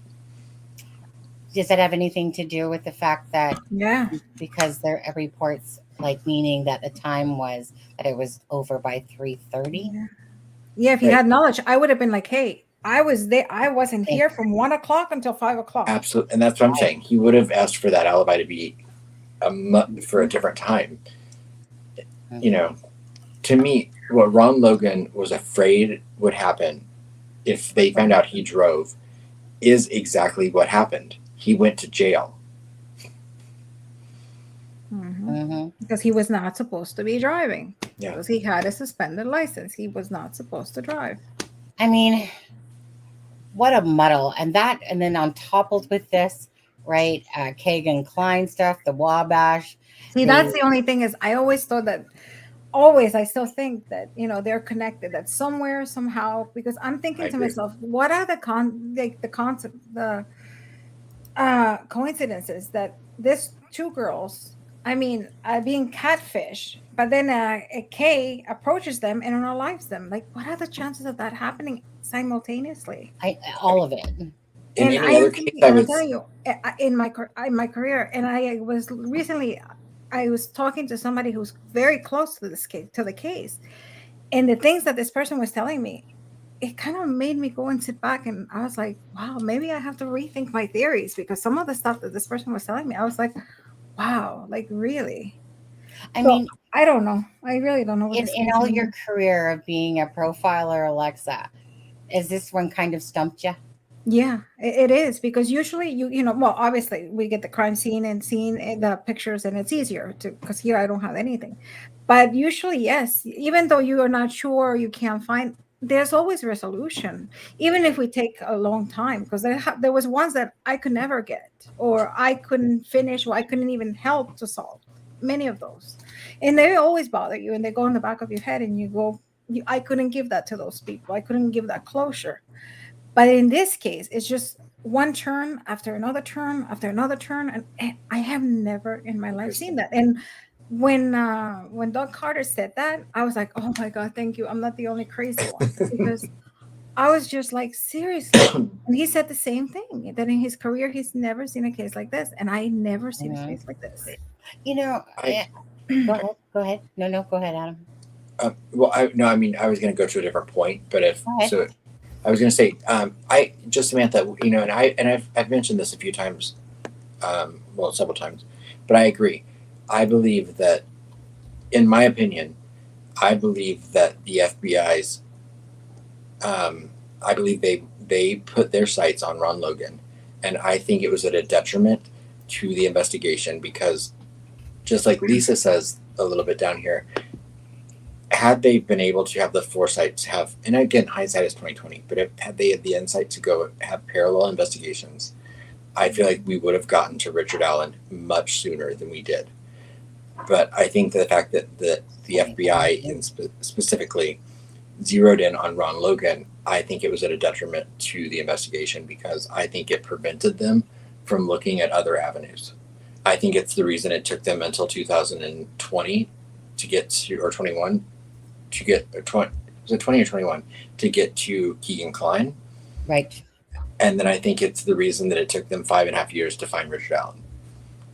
Does that have anything to do with the fact that because there are reports, like, meaning that the time was that it was over by 3:30? Yeah, if he had knowledge, I would have been like, hey, I was there. I wasn't here from 1 o'clock until 5 o'clock. Absolutely, and that's what I'm saying. He would have asked for that alibi to be for a different time. You know, to me, what Ron Logan was afraid would happen if they found out he drove is exactly what happened. He went to jail. Because he was not supposed to be driving. Yeah. Because he had a suspended license. He was not supposed to drive. I mean, what a muddle. And then on top with this, right? Kagan Klein stuff, the Wabash. See, that's the only thing is I always thought that I still think that, you know, they're connected, that somewhere, somehow, because I'm thinking to myself, what are the coincidences that these two girls, I mean, being catfish, but then a Kay approaches them and unalives them. Like, what are the chances of that happening simultaneously? All of it. And I'm telling you, in my career, and I was talking to somebody who's very close to the case, and the things that this person was telling me, it kind of made me go and sit back, and I was like, wow, maybe I have to rethink my theories, because some of the stuff that this person was telling me, I was like, wow, like really? I mean, I don't know. I really don't know. What in all your career of being a profiler, Alexa, is this one kind of stumped you? Yeah, it is, because usually you know, well, obviously we get the crime scene and seeing the pictures, and it's easier because here I don't have anything. But usually, yes, even though you are not sure, you can't find, there's always resolution, even if we take a long time, because there was ones that I could never get, or I couldn't finish, or I couldn't even help to solve, many of those. And they always bother you, and they go in the back of your head, and you go, I couldn't give that to those people. I couldn't give that closure. But in this case, it's just one turn after another turn after another turn, and I have never in my life seen that. And when Doug Carter said that, I was like, oh my God, thank you. I'm not the only crazy one, because I was just like, seriously. And he said the same thing, that in his career, he's never seen a case like this. And I never seen a case like this. You know, go ahead. No, go ahead, Adam. I was going to go to a different point, but I was going to say, Samantha, you know, and I've mentioned this a few times, several times, but I agree. I believe that, in my opinion, I believe that the FBI's, I believe they put their sights on Ron Logan, and I think it was at a detriment to the investigation, because just like Lisa says a little bit down here, had they been able to have the foresight to have, and again, hindsight is 20/20, but had they had the insight to go have parallel investigations, I feel like we would have gotten to Richard Allen much sooner than we did. But I think the fact that the FBI specifically zeroed in on Ron Logan, I think it was at a detriment to the investigation, because I think it prevented them from looking at other avenues. I think it's the reason it took them until 2020 to get to, or 21, to get, was it 20 or 21, to get to Keegan Klein. Right. And then I think it's the reason that it took them 5.5 years to find Richard Allen,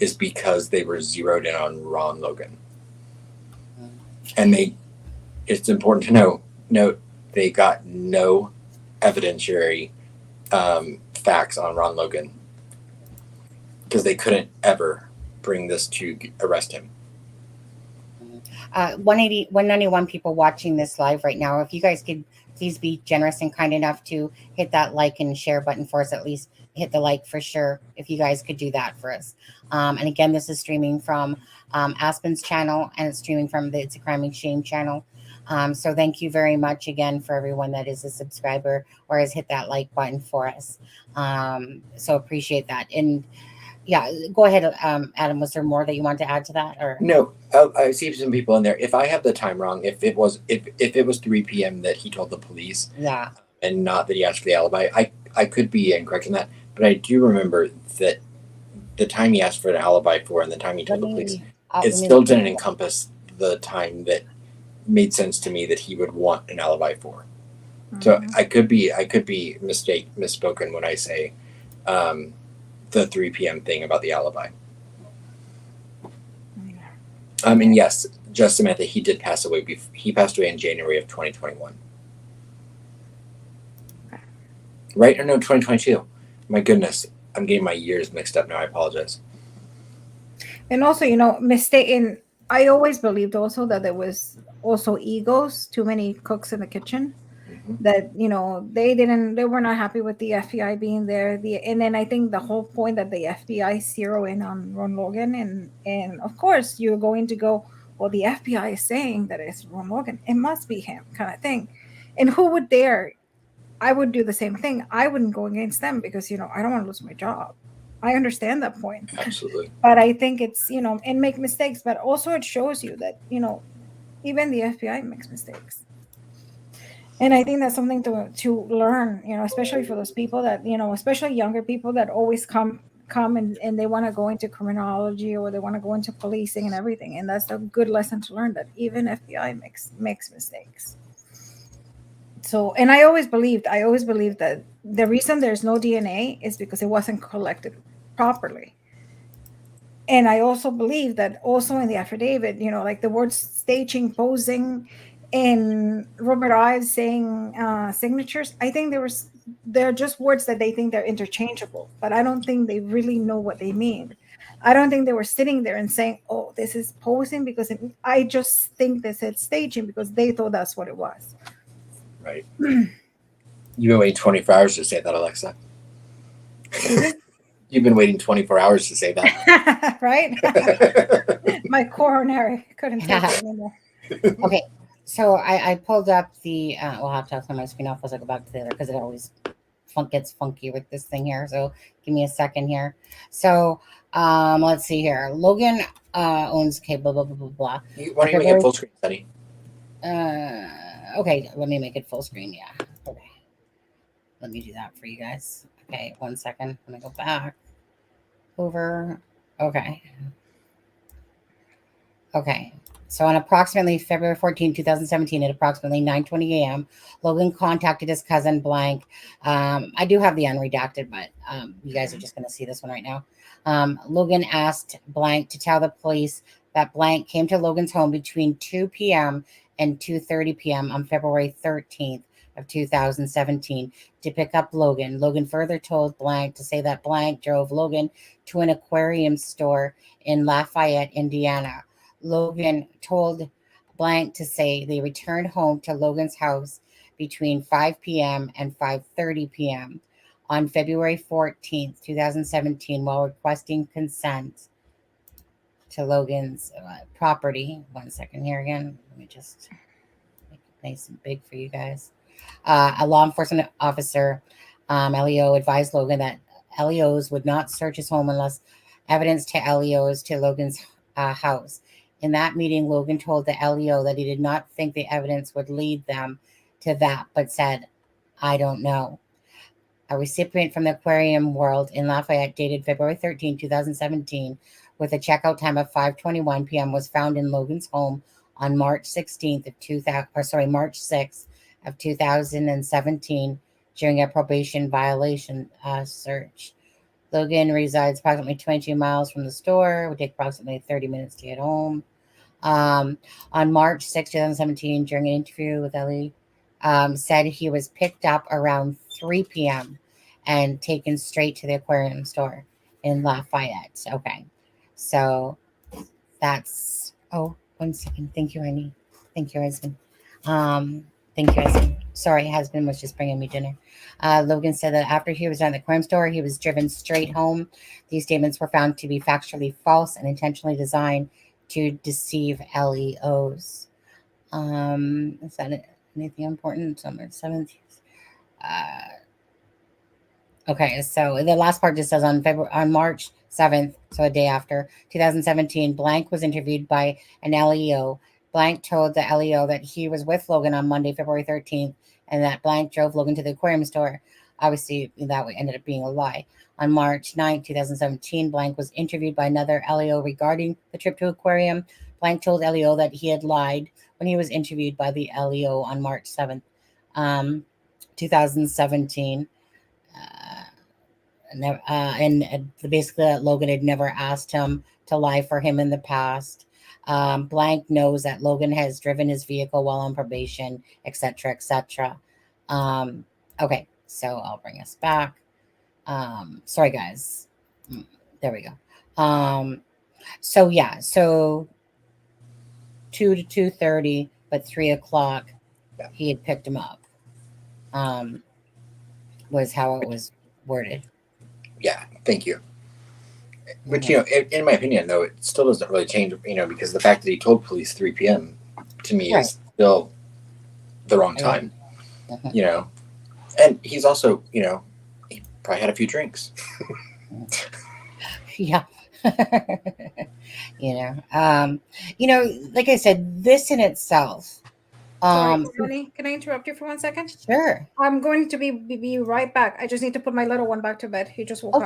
is because they were zeroed in on Ron Logan. And it's important to note they got no evidentiary facts on Ron Logan, because they couldn't ever bring this to arrest him. 191 people watching this live right now. If you guys could please be generous and kind enough to hit that like and share button for us, at least hit the like for sure, if you guys could do that for us. And again, this is streaming from Aspen's channel, and it's streaming from the It's a Crime and Shame channel. So thank you very much again for everyone that is a subscriber or has hit that like button for us. So appreciate that. And yeah, go ahead, Adam. Was there more that you want to add to that? Or no? I see some people in there. If I have the time wrong, if it was 3 p.m. that he told the police, yeah, and not that he asked for the alibi, I could be incorrect in that. But I do remember that the time he asked for an alibi for and the time he told the police, it still didn't encompass the time that made sense to me that he would want an alibi for. Mm-hmm. So I could be misspoken when I say the 3 p.m. thing about the alibi. And yes, just Samantha, he did pass away. He passed away in January of 2021. Right or no, 2022. My goodness, I'm getting my years mixed up now. I apologize. And also, you know, mistaken. I always believed also that there was also egos, too many cooks in the kitchen. That, you know, they were not happy with the FBI being there. And then I think the whole point that the FBI zero in on Ron Logan, and of course you're going to go, well, the FBI is saying that it's Ron Logan, it must be him, kind of thing. And who would dare? I would do the same thing. I wouldn't go against them because, you know, I don't want to lose my job. I understand that point. Absolutely. But I think it's, you know, and make mistakes, but also it shows you that, you know, even the FBI makes mistakes. And I think that's something to learn, you know, especially for those people that, you know, especially younger people that always come and they want to go into criminology or they want to go into policing and everything. And that's a good lesson to learn, that even FBI makes mistakes. So, and I always believed that the reason there's no DNA is because it wasn't collected properly. And I also believe that also in the affidavit, you know, like the words staging, posing, and Robert Ives saying signatures, I think they're just words that they think they're interchangeable, but I don't think they really know what they mean. I don't think they were sitting there and saying, oh, this is posing because I just think they said staging because they thought that's what it was. Right. You've been waiting 24 hours to say that, Alexa. You've been waiting 24 hours to say that. Right? My coronary couldn't take it anymore. Okay, so I pulled up the, we'll have to turn my screen off as I go back to the other because it always gets funky with this thing here. So give me a second here. So let's see here. Logan owns cable, blah, blah, blah, blah. Why don't you make it full screen, Sunny? Okay, let me make it full screen. Yeah. Okay. Let me do that for you guys. Okay, 1 second. I'm going to go back over. Okay. Okay. So on approximately February 14, 2017, at approximately 9:20 a.m., Logan contacted his cousin Blank. I do have the unredacted, but you guys are just going to see this one right now. Logan asked Blank to tell the police that Blank came to Logan's home between 2 p.m. and 2:30 p.m. on February 13th of 2017 to pick up Logan. Logan further told Blank to say that Blank drove Logan to an aquarium store in Lafayette, Indiana. Logan told Blank to say they returned home to Logan's house between 5 p.m. and 5:30 p.m. on February 14th, 2017, while requesting consent to Logan's property. 1 second here again. Let me just make it nice and big for you guys. A law enforcement officer, LEO, advised Logan that LEOs would not search his home unless evidence to LEOs to Logan's house. In that meeting, Logan told the LEO that he did not think the evidence would lead them to that, but said, I don't know. A recipient from the Aquarium World in Lafayette, dated February 13, 2017, with a checkout time of 5:21 p.m., was found in Logan's home on March 6th of 2017 during a probation violation search. Logan resides approximately 22 miles from the store. It would take approximately 30 minutes to get home. On March 6, 2017, during an interview with Ellie, said he was picked up around 3 p.m. and taken straight to the aquarium store in Lafayette. Okay. So that's, 1 second. Thank you, Ernie. Thank you, husband. Thank you, husband. Sorry, husband was just bringing me dinner. Logan said that after he was at the crime store, he was driven straight home. These statements were found to be factually false and intentionally designed to deceive LEOs. Is that anything important? Summer 7th. Okay, so the last part just says on March 7th, so a day after 2017, Blank was interviewed by an LEO. Blank told the LEO that he was with Logan on Monday, February 13th, and that Blank drove Logan to the aquarium store. Obviously, that ended up being a lie. On March 9th, 2017, Blank was interviewed by another LEO regarding the trip to aquarium. Blank told LEO that he had lied when he was interviewed by the LEO on March 7th, 2017. And basically that Logan had never asked him to lie for him in the past. Blank knows that Logan has driven his vehicle while on probation, etc., etc. Okay, So I'll bring us back. Sorry, guys. There we go. So yeah, so 2 to 2:30, but 3 o'clock, he had picked him up. Was how it was worded. Yeah, thank you. Which, you know, in my opinion, though, it still doesn't really change, you know, because the fact that he told police 3 p.m. to me is still the wrong time, you know. And he's also, you know, he probably had a few drinks. Yeah. You know, like I said, this in itself. Sorry, Sunny, can I interrupt you for 1 second? Sure. I'm going to be right back. I just need to put my little one back to bed. He just woke up.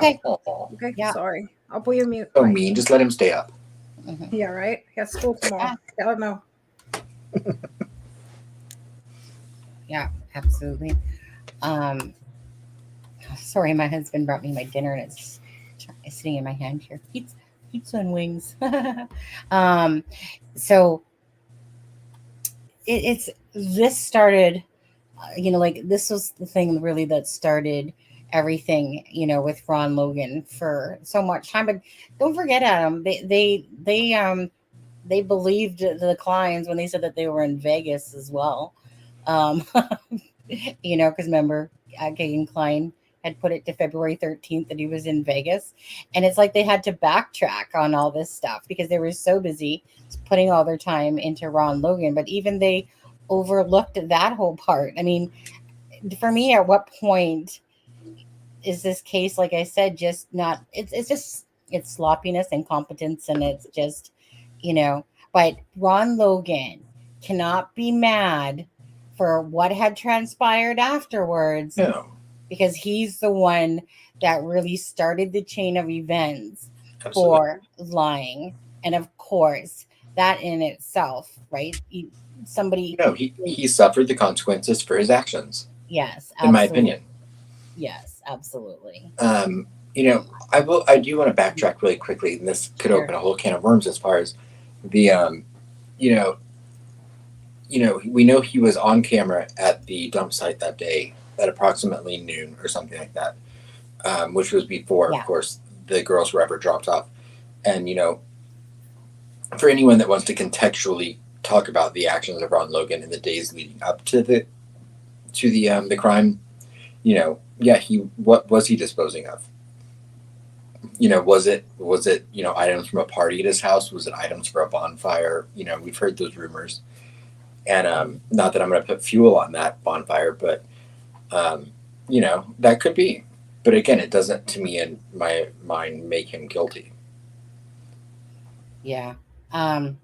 Okay. Yeah. Sorry. I'll put you mute. So mean. Just let him stay up. Yeah, right. He has school tomorrow. I don't know. Yeah, absolutely. Sorry, my husband brought me my dinner and it's sitting in my hand here. Pizza and wings. So it's this started, you know, like this was the thing really that started everything, you know, with Ron Logan for so much time. But don't forget, Adam, they believed the clients when they said that they were in Vegas as well. You know, because remember, Gagan Klein had put it to February 13th that he was in Vegas. And it's like they had to backtrack on all this stuff because they were so busy putting all their time into Ron Logan. But even they overlooked that whole part. I mean, for me, at what point is this case, like I said, just not, it's sloppiness, incompetence, and it's just, you know, but Ron Logan cannot be mad for what had transpired afterwards. No. Because he's the one that really started the chain of events. Absolutely. For lying. And of course, that in itself, right? Somebody. No, he suffered the consequences for his actions. Yes. Absolutely. In my opinion. Yes, absolutely. You know, I do want to backtrack really quickly, and this could open a whole can of worms as far as the, you know, we know he was on camera at the dump site that day at approximately noon or something like that, which was before, of course, the girls were ever dropped off. And, you know, for anyone that wants to contextually talk about the actions of Ron Logan in the days leading up to the crime, you know, yeah, what was he disposing of? You know, was it, you know, items from a party at his house? Was it items for a bonfire? You know, we've heard those rumors. And not that I'm going to put fuel on that bonfire, but you know, that could be. But again, it doesn't, to me, in my mind, make him guilty. Yeah. I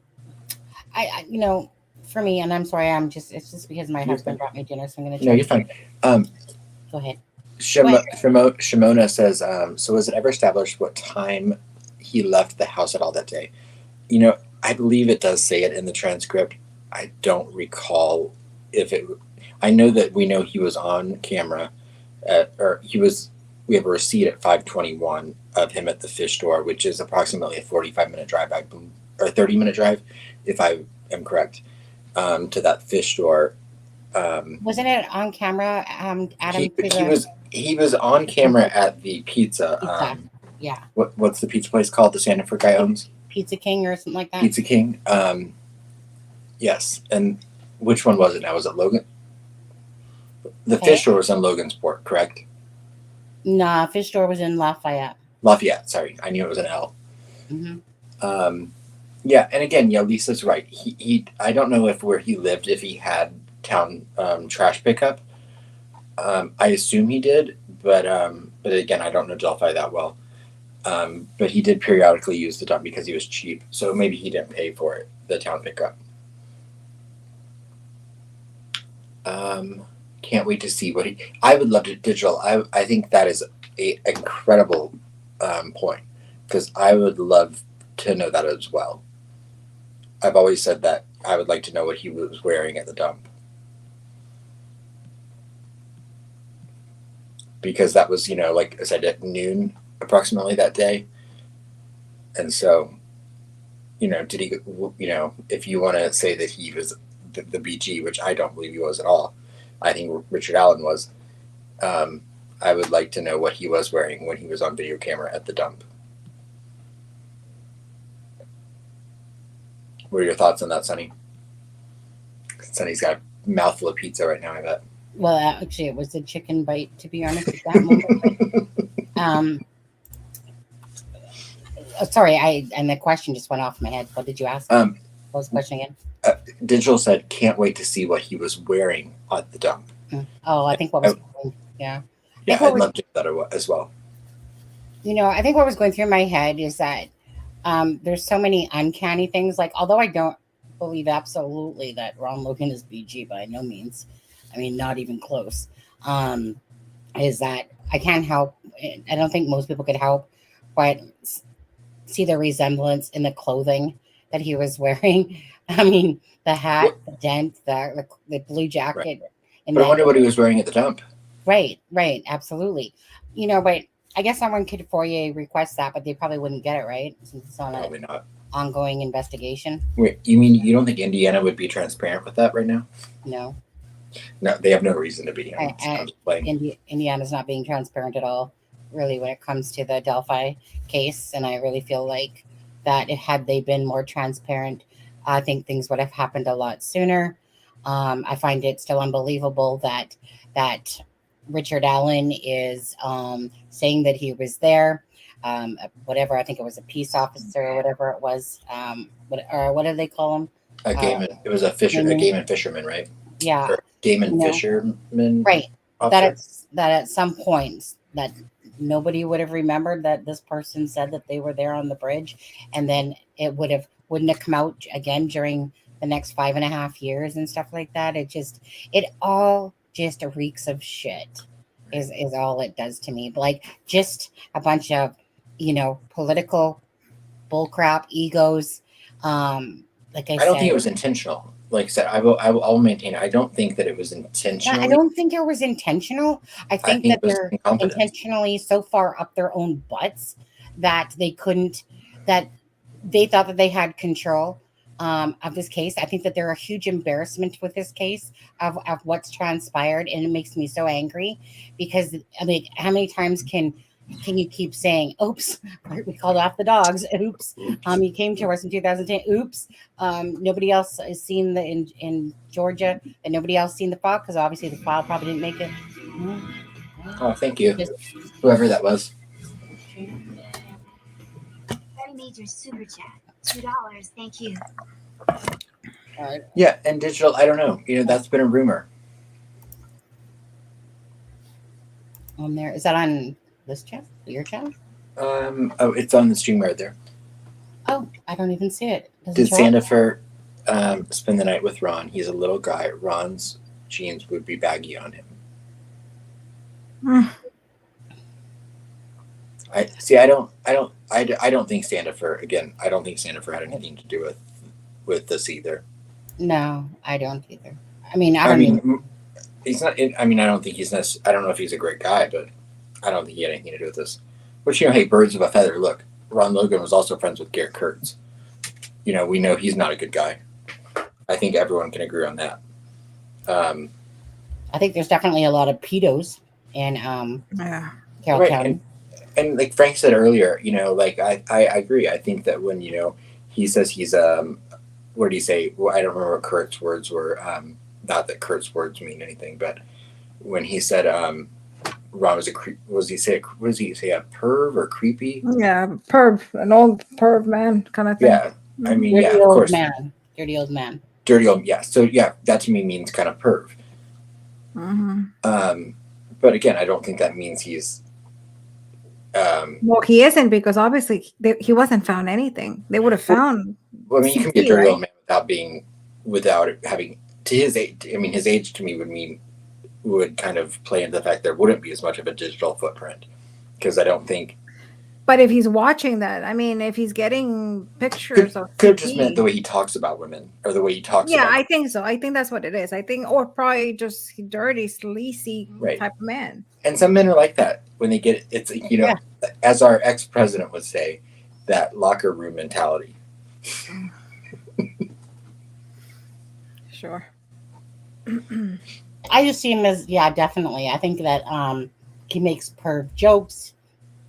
you know, for me, and I'm sorry, it's just because my husband brought me dinner, so I'm going to. No, you're fine. Go ahead. Shimona says, so was it ever established what time he left the house at all that day? You know, I believe it does say it in the transcript. I don't recall if it. I know that we know he was on camera, we have a receipt at 5:21 of him at the fish store, which is approximately a 45-minute drive, or 30-minute drive, if I am correct, to that fish store. Wasn't it on camera? Adam, he was on camera at the pizza. Yeah. What's the pizza place called? The Sanford guy owns Pizza King or something like that. Pizza King. Yes, and which one was it now? Was it Logan? The fish store was in Logansport, correct? Nah, fish store was in Lafayette. Lafayette, sorry. I knew it was an L. Mm-hmm. Yeah, and again, yeah, Lisa's right. He I don't know where he lived, if he had town trash pickup. I assume he did, but again, I don't know Delphi that well. But he did periodically use the dump because he was cheap, so maybe he didn't pay for it, the town pickup. Can't wait to see I would love to digital. I think that is a incredible point, because I would love to know that as well. I've always said that I would like to know what he was wearing at the dump, because that was, you know, like I said, at noon approximately that day. And so, you know, did he, you know, if you want to say that he was the BG, which I don't believe he was at all, I think Richard Allen was, I would like to know what he was wearing when he was on video camera at the dump. What are your thoughts on that, Sonny? Sonny's got a mouthful of pizza right now, I bet. Well, actually, it was a chicken bite, to be honest, at that moment. Sorry, and the question just went off my head. What did you ask? What was the question again? Digital said, can't wait to see what he was wearing at the dump. Oh, I think what was going, yeah. Yeah, I'd love to do that as well. You know, I think what was going through my head is that there's so many uncanny things. Like, although I don't believe absolutely that Ron Logan is BG by no means, I mean, not even close, is that I can't help, I don't think most people could help but see the resemblance in the clothing that he was wearing. I mean, the hat, the dent, the blue jacket. Right. But I wonder what he was wearing at the dump. Right, absolutely. You know, but I guess someone could FOIA request that, but they probably wouldn't get it, right? Since it's on Probably not. Ongoing investigation. Wait, you mean you don't think Indiana would be transparent with that right now? No. No, they have no reason to be. Indiana's not being transparent at all, really, when it comes to the Delphi case. And I really feel like that had they been more transparent, I think things would have happened a lot sooner. I find it still unbelievable that Richard Allen is saying that he was there. Whatever, I think it was a peace officer or whatever it was. What do they call him? A game. It was a game and fisherman, right? Yeah. Or game and fisherman. Right. That at some point that nobody would have remembered that this person said that they were there on the bridge, and then it wouldn't have come out again during the next 5.5 years and stuff like that. It all just reeks of shit is all it does to me. Like, just a bunch of, political bullcrap, egos. Like I don't think it was intentional. Like I said, I'll maintain. I don't think that it was intentional. I don't think it was intentional. I think that they're intentionally so far up their own butts that they couldn't, that they thought that they had control of this case. I think that they're a huge embarrassment with this case of what's transpired, and it makes me so angry because, I mean, how many times can you keep saying, oops, we called off the dogs, oops, you came to us in 2010, oops, nobody else has seen in Georgia, and nobody else seen the file, because obviously the file probably didn't make it. Oh, thank you, whoever that was. I made your super chat, $2, thank you. Yeah, and digital, I don't know, that's been a rumor. On there, is that on this channel? Your channel? Oh, it's on the stream right there. Oh, I don't even see it. Did Sandifer spend the night with Ron? He's a little guy. Ron's jeans would be baggy on him. I don't think Sandifer. Again, I don't think Sandifer had anything to do with this either. No, I don't either. I mean, he's not. I don't think he's necessarily. I don't know if he's a great guy, but I don't think he had anything to do with this. Which, hey, birds of a feather. Look, Ron Logan was also friends with Garrett Kurtz. We know he's not a good guy. I think everyone can agree on that. I think there's definitely a lot of pedos in Carroll County. And like Frank said earlier, I agree. I think that when, he says he's, what did he say? Well, I don't remember what Kurt's words were. Not that Kurt's words mean anything, but when he said, Ron was what does he say, a perv or creepy? Yeah, perv, an old perv man kind of thing. Yeah, I mean, dirty of course. Dirty old man. Yeah. So yeah, that to me means kind of perv. Mm-hmm. But again, I don't think that means he's. Well, he isn't, because obviously he wasn't found anything. They would have found. Well, I mean, you can be a dirty old man without having, to his age. I mean, his age to me would kind of play into the fact there wouldn't be as much of a digital footprint, because I don't think. But if he's watching that, I mean, if he's getting pictures could have just meant the way he talks about women, or the way he talks. Yeah, about I think so. I think that's what it is. I think, or probably just dirty, sleazy type of man. And some men are like that when they get it's as our ex-president would say, that locker room mentality. Sure. I just see him as, yeah, definitely. I think that he makes perv jokes.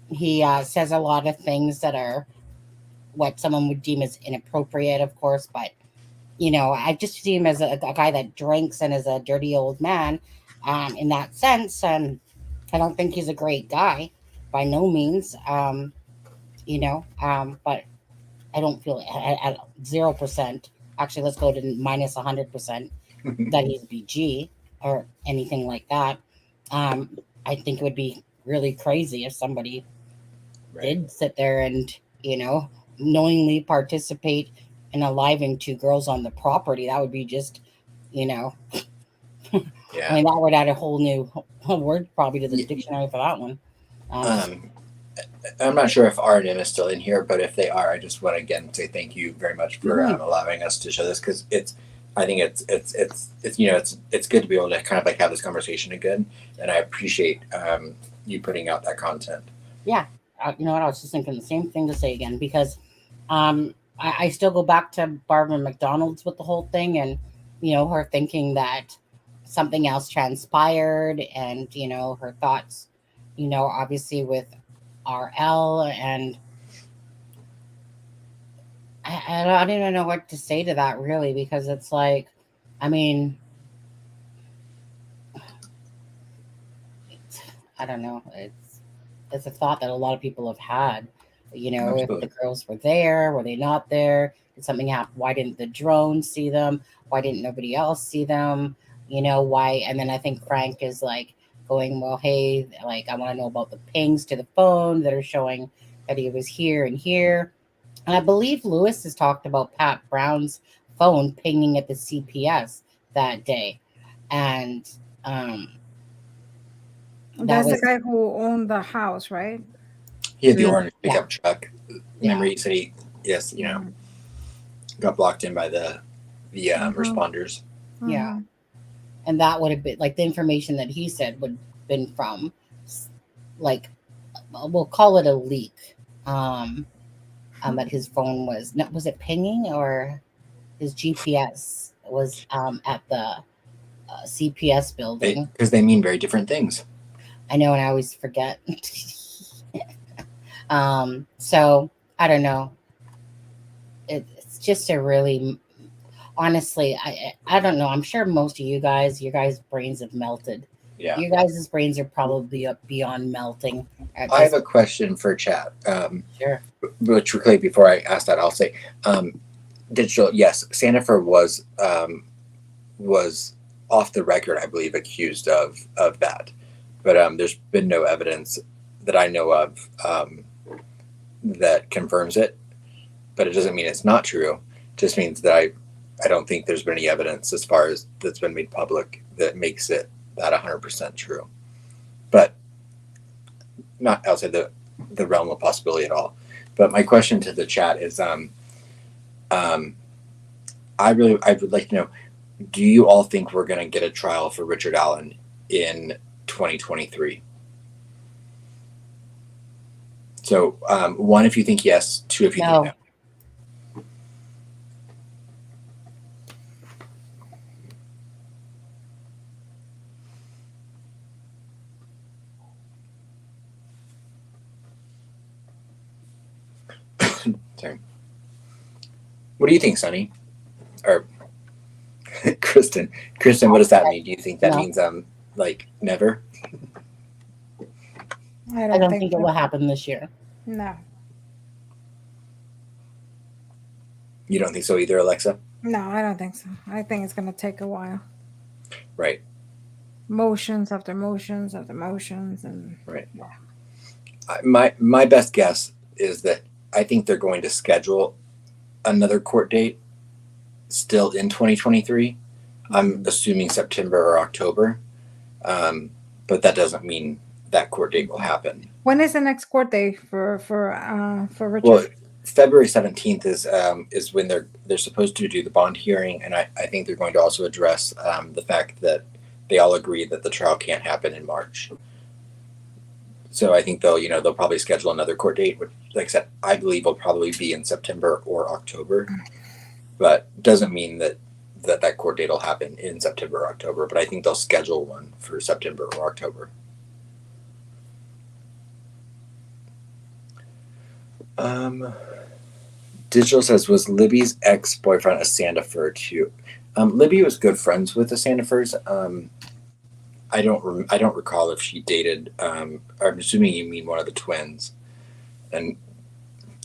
He says a lot of things that are what someone would deem as inappropriate, of course, but I just see him as a guy that drinks and is a dirty old man, in that sense. And I don't think he's a great guy by no means. But I don't feel at 0%. Actually, let's go to minus 100% that he's BG or anything like that. I think it would be really crazy if somebody did sit there and, knowingly participate in aliving two girls on the property. That would be just, Yeah. I mean, that would add a whole new word probably to the dictionary for that one. I'm not sure if R&M is still in here, but if they are, I just want to again say thank you very much for allowing us to show this, because I think it's good to be able to kind of like have this conversation again, and I appreciate you putting out that content. Yeah, you know what? I was just thinking the same thing to say again, because I still go back to Barbara MacDonald's with the whole thing, and her thinking that something else transpired, and her thoughts, obviously with RL, and I don't even know what to say to that really, because it's like, I mean, I don't know. It's a thought that a lot of people have had. Absolutely. If the girls were there, were they not there? Did something happen? Why didn't the drone see them? Why didn't nobody else see them? Why? And then I think Frank is like going, well, hey, like, I want to know about the pings to the phone that are showing that he was here and here. And I believe Lewis has talked about Pat Brown's phone pinging at the CPS that day. And that's the guy who owned the house, right? He had the orange pickup truck. Remember, he said got blocked in by the responders. Yeah. And that would have been like the information that he said would have been from, like, we'll call it a leak. That his phone was it pinging, or his GPS was at the CPS building? Because they mean very different things. I know, and I always forget. So I don't know. It's just a really, honestly, I don't know. I'm sure most of your guys' brains have melted. Yeah. You guys' brains are probably up beyond melting. I have a question for chat. Sure. Which quickly before I ask that, I'll say, digital. Yes, Sandifer was off the record, I believe, accused of that, but there's been no evidence that I know of that confirms it. But it doesn't mean it's not true. It just means that I don't think there's been any evidence as far as that's been made public that makes it that 100% true. But not outside the realm of possibility at all. But my question to the chat is, I would like to know, do you all think we're going to get a trial for Richard Allen in 2023? So, one, if you think yes, two, if you think no. Sorry. What do you think, Sonny? Or Kristen, what does that mean? Do you think that means like never? I don't think it will happen this year. No. You don't think so either, Alexa? No, I don't think so. I think it's going to take a while. Right. Motions after motions after motions, and right. Yeah. My best guess is that I think they're going to schedule another court date still in 2023. I'm assuming September or October, but that doesn't mean that court date will happen. When is the next court date for Richard? Well, February 17th is when they're supposed to do the bond hearing, and I think they're going to also address the fact that they all agree that the trial can't happen in March. So I think they'll probably schedule another court date, which, like I said, I believe will probably be in September or October, but doesn't mean that that court date will happen in September or October, but I think they'll schedule one for September or October. Digital says, was Libby's ex-boyfriend a Sandifer too? Libby was good friends with the Sandifers. I don't recall if she dated. I'm assuming you mean one of the twins, and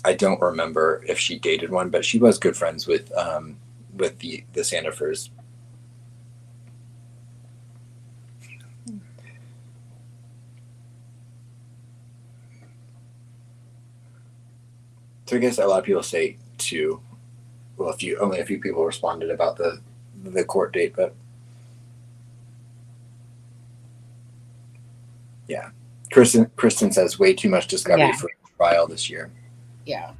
I don't remember if she dated one, but she was good friends with the Sandifers. So I guess a lot of people say two. Well, only a few people responded about the court date, but yeah. Kristen says way too much discovery for a trial this year. Yeah.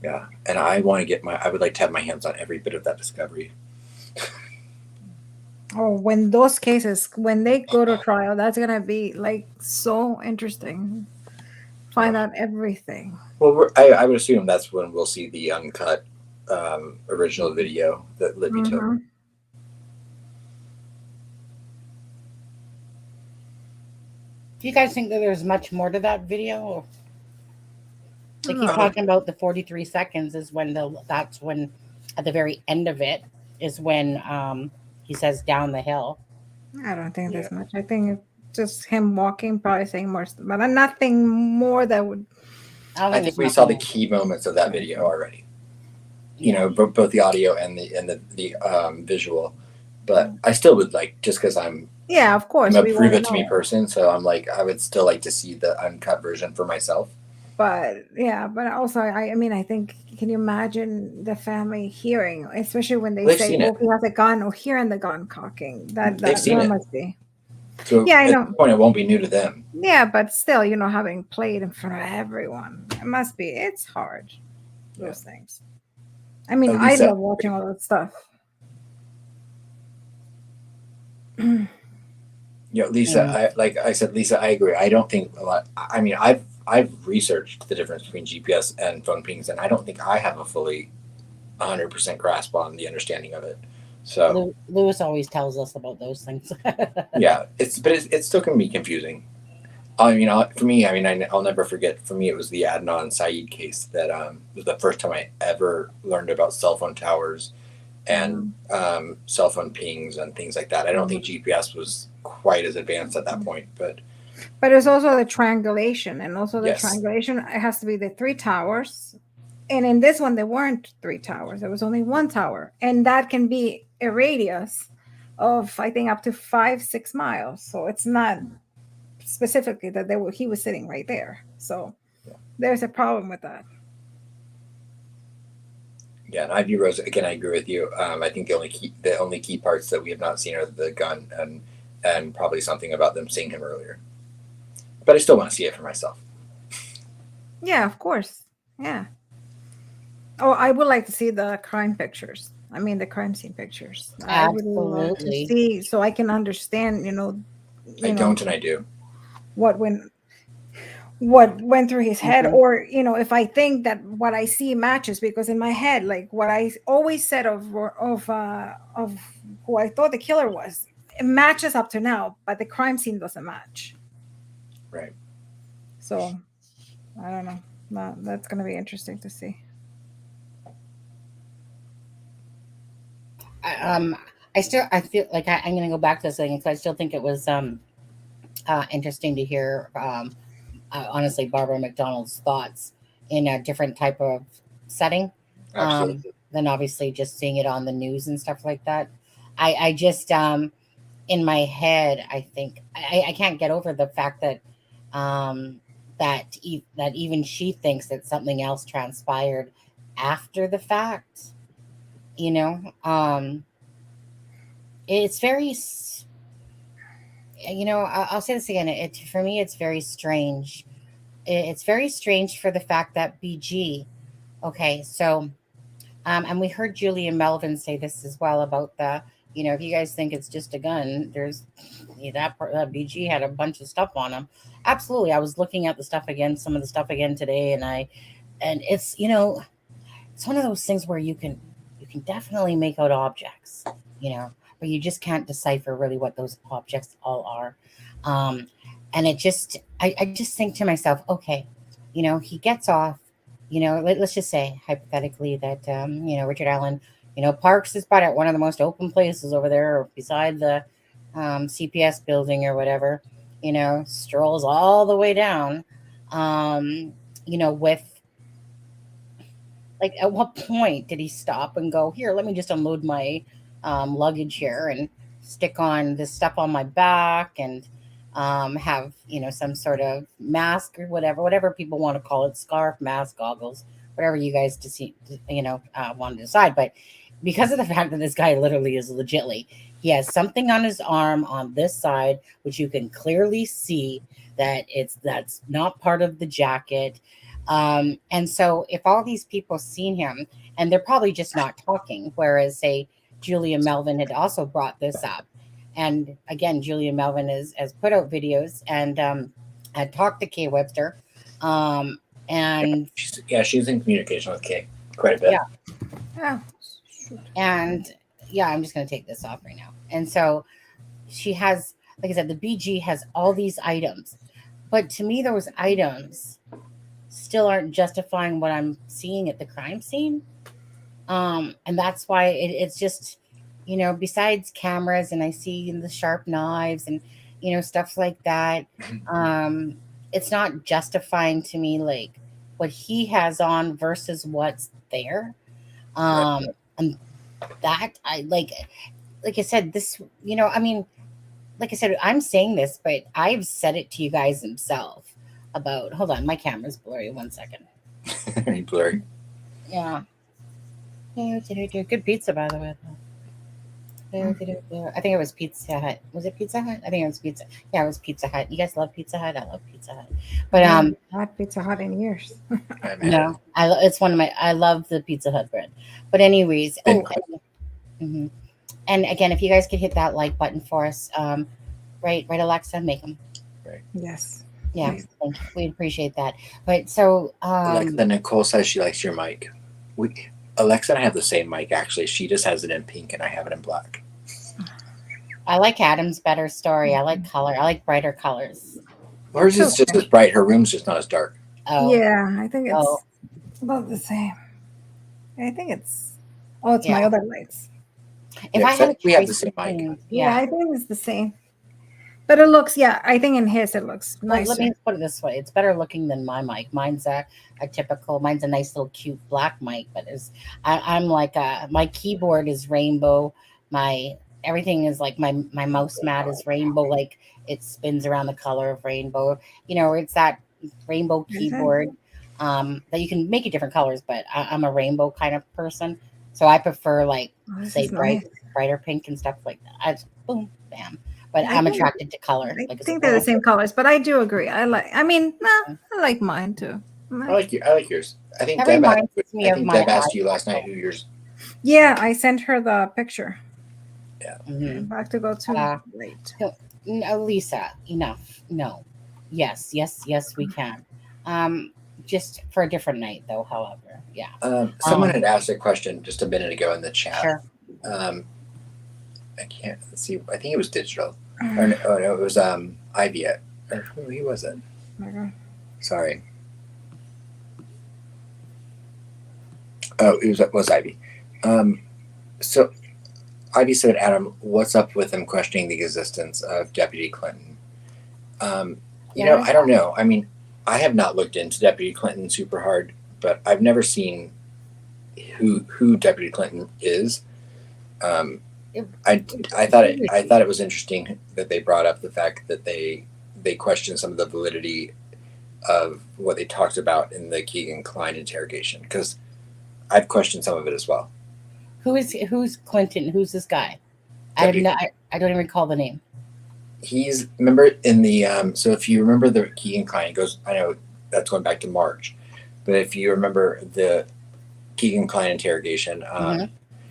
Yeah, and I want to I would like to have my hands on every bit of that discovery. Oh, when those cases, when they go to trial, that's gonna be like so interesting. Find out everything. Well, I would assume that's when we'll see the uncut original video that Libby took. Do you guys think that there's much more to that video? They keep talking about the 43 seconds is when that's when at the very end of it is when he says down the hill. I don't think there's much. I think it's just him walking, probably saying more stuff, but nothing more that would. I think we saw the key moments of that video already. You know, both the audio and the visual. But I still would like, just because I'm of course, I'm a prove it to me person, so I'm like, I would still like to see the uncut version for myself. But also, I mean, I think, can you imagine the family hearing, especially when they say, "Oh, he has a gun," or hearing the gun cocking? That must be. So I know. At this point, it won't be new to them. Yeah, but still, having played in front of everyone, it must be. It's hard. Those things. I mean, I love watching all that stuff. Lisa, Lisa, I agree. I don't think a lot. I mean, I've researched the difference between GPS and phone pings, and I don't think I have a fully 100% grasp on the understanding of it. So Lewis always tells us about those things. Yeah, it's still can be confusing. I mean, for me, I mean, I'll never forget. For me, it was the Adnan Syed case that was the first time I ever learned about cell phone towers and cell phone pings and things like that. I don't think GPS was quite as advanced at that point, but there's also the triangulation, and also the triangulation. It has to be the 3 towers, and in this one there weren't 3 towers. There was only 1 tower, and that can be a radius of, I think, up to 5-6 miles. So it's not specifically that he was sitting right there. So there's a problem with that. Yeah, and Ivy Rose, again, I agree with you. I think the only key parts that we have not seen are the gun and probably something about them seeing him earlier. But I still want to see it for myself. Yeah, of course. Yeah. Oh, I would like to see the crime pictures. I mean, the crime scene pictures. Absolutely. I would love to see, so I can understand, I don't, and I do. What went through his head, or if I think that what I see matches, because in my head, like what I always said of who I thought the killer was, it matches up to now, but the crime scene doesn't match. Right. So I don't know. That's going to be interesting to see. I feel like I'm going to go back to this thing, because I still think it was interesting to hear, honestly, Barbara MacDonald's thoughts in a different type of setting than obviously just seeing it on the news and stuff like that. I just, in my head, I think I can't get over the fact that that even she thinks that something else transpired after the fact. It's very, I'll say this again. For me, it's very strange. It's very strange for the fact that BG. Okay, so, and we heard Julian Melvin say this as well about the, if you guys think it's just a gun, there's that BG had a bunch of stuff on him. Absolutely, I was looking at the stuff again, some of the stuff again today, and it's it's one of those things where you can can definitely make out objects, but you just can't decipher really what those objects all are. And I just think to myself, okay, he gets off, let's just say hypothetically that, Richard Allen, parks his butt at one of the most open places over there beside the CPS building or whatever, strolls all the way down, with, like, at what point did he stop and go, here, let me just unload my luggage here and stick on this stuff on my back and have, some sort of mask or whatever people want to call it, scarf, mask, goggles, whatever you guys want to decide. But because of the fact that this guy literally is legitly, he has something on his arm on this side, which you can clearly see that's not part of the jacket. And so if all these people seen him, and they're probably just not talking, whereas say Julia Melvin had also brought this up. And again, Julia Melvin has put out videos and had talked to Kay Webster. And she's in communication with Kay quite a bit. Yeah. And I'm just going to take this off right now. And so she has, like I said, the BG has all these items, but to me, those items still aren't justifying what I'm seeing at the crime scene. And that's why it's just, besides cameras and I see the sharp knives and, stuff like that. It's not justifying to me, like what he has on versus what's there. And that like I said, this, like I said, I'm saying this, but I've said it to you guys himself about, hold on, my camera's blurry. 1 second. Blurry. Yeah. Good pizza, by the way. I think it was Pizza Hut. Was it Pizza Hut? I think it was Pizza. Yeah, it was Pizza Hut. You guys love Pizza Hut? I love Pizza Hut. But I've had Pizza Hut in years. No, it's one of my. I love the Pizza Hut bread. But anyways, and again, if you guys could hit that like button for us, right, Alexa, make them. Right. Yes. Yeah, thank you. We appreciate that. But so, Alexa, Nicole says she likes your mic. Alexa and I have the same mic, actually. She just has it in pink and I have it in black. I like Adam's better story. I like color. I like brighter colors. Hers is just as bright. Her room's just not as dark. Oh. Yeah, I think it's about the same. I think it's my other lights. If I had we have the same mic. Yeah, I think it's the same. But it looks, I think in his it looks nice. Let me put it this way: it's better looking than my mic. Mine's a nice little cute black mic, but I'm like my keyboard is rainbow. My everything is like my mouse mat is rainbow. Like it spins around the color of rainbow. It's that rainbow keyboard that you can make it different colors. But I'm a rainbow kind of person, so I prefer brighter pink and stuff like that. Boom, bam. But I'm attracted to color. I think they're the same colors, but I do agree. I like mine too. I like yours. I think Deb asked you last night who yours. Yeah, I sent her the picture. Yeah. I'm about to go too late. No, Lisa, enough. No. Yes, we can. Just for a different night, though. However, yeah. Someone had asked a question just a minute ago in the chat. Sure. I can't see. I think it was digital. No, it was Ivy. Or who was it? Okay. Sorry. Oh, it was Ivy. So Ivy said, Adam, what's up with them questioning the existence of Deputy Clinton? I don't know. I mean, I have not looked into Deputy Clinton super hard, but I've never seen who Deputy Clinton is. I thought it was interesting that they brought up the fact that they questioned some of the validity of what they talked about in the Keegan Kline interrogation, because I've questioned some of it as well. Who's Clinton? Who's this guy? I don't even recall the name. Remember in the so if you remember the Keegan Kline, I know that's going back to March, but if you remember the Keegan Kline interrogation,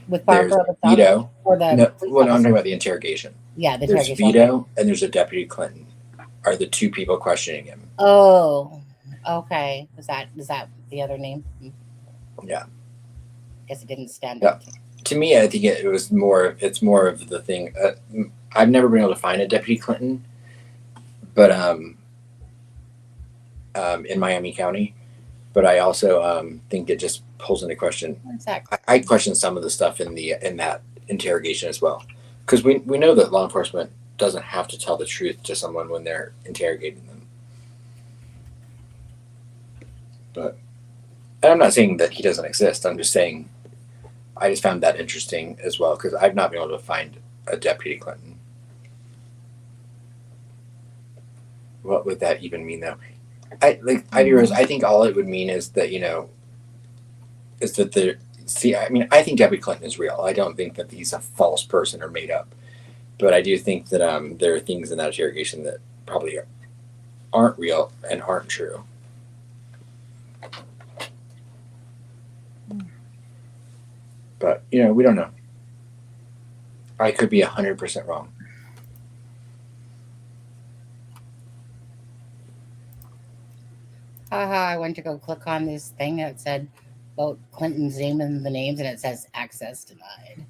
with Barbara Vito. I'm talking about the interrogation. Yeah, the there's interrogation. Vito and there's a Deputy Clinton. Are the two people questioning him? Oh, okay. Is that the other name? Yeah. Guess it didn't stand Yeah. up. to me, I think it was more. It's more of the thing. I've never been able to find a Deputy Clinton, but in Miami County. But I also think it just pulls into question. Exactly. I question some of the stuff in that interrogation as well, because we know that law enforcement doesn't have to tell the truth to someone when they're interrogating them. But and I'm not saying that he doesn't exist. I'm just saying I just found that interesting as well, because I've not been able to find a Deputy Clinton. What would that even mean, though? I think all it would mean is that, is that I think Deputy Clinton is real. I don't think that he's a false person or made up. But I do think that there are things in that interrogation that probably aren't real and aren't true. But, we don't know. I could be 100% wrong. I went to go click on this thing that said about Clinton's name and the names, and it says access denied.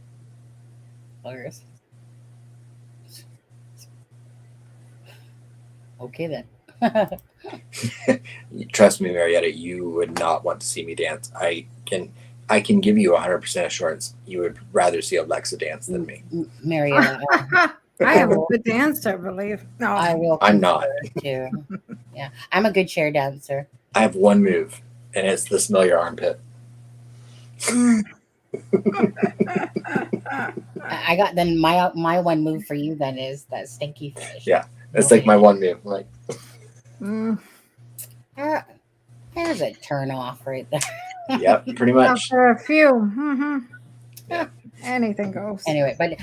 Buggers. Okay then. Trust me, Marietta, you would not want to see me dance. I can give you 100% assurance you would rather see Alexa dance than me. Marietta. I am a good dancer, I believe. No, I will. I'm not. Too. Yeah, I'm a good chair dancer. I have one move, and it's the smell your armpit. I got then my one move for you then is that stinky fish. Yeah, it's like my one move. Like, there's a turn off right there. Yep, pretty much. After a few, yeah, anything goes. Anyway, but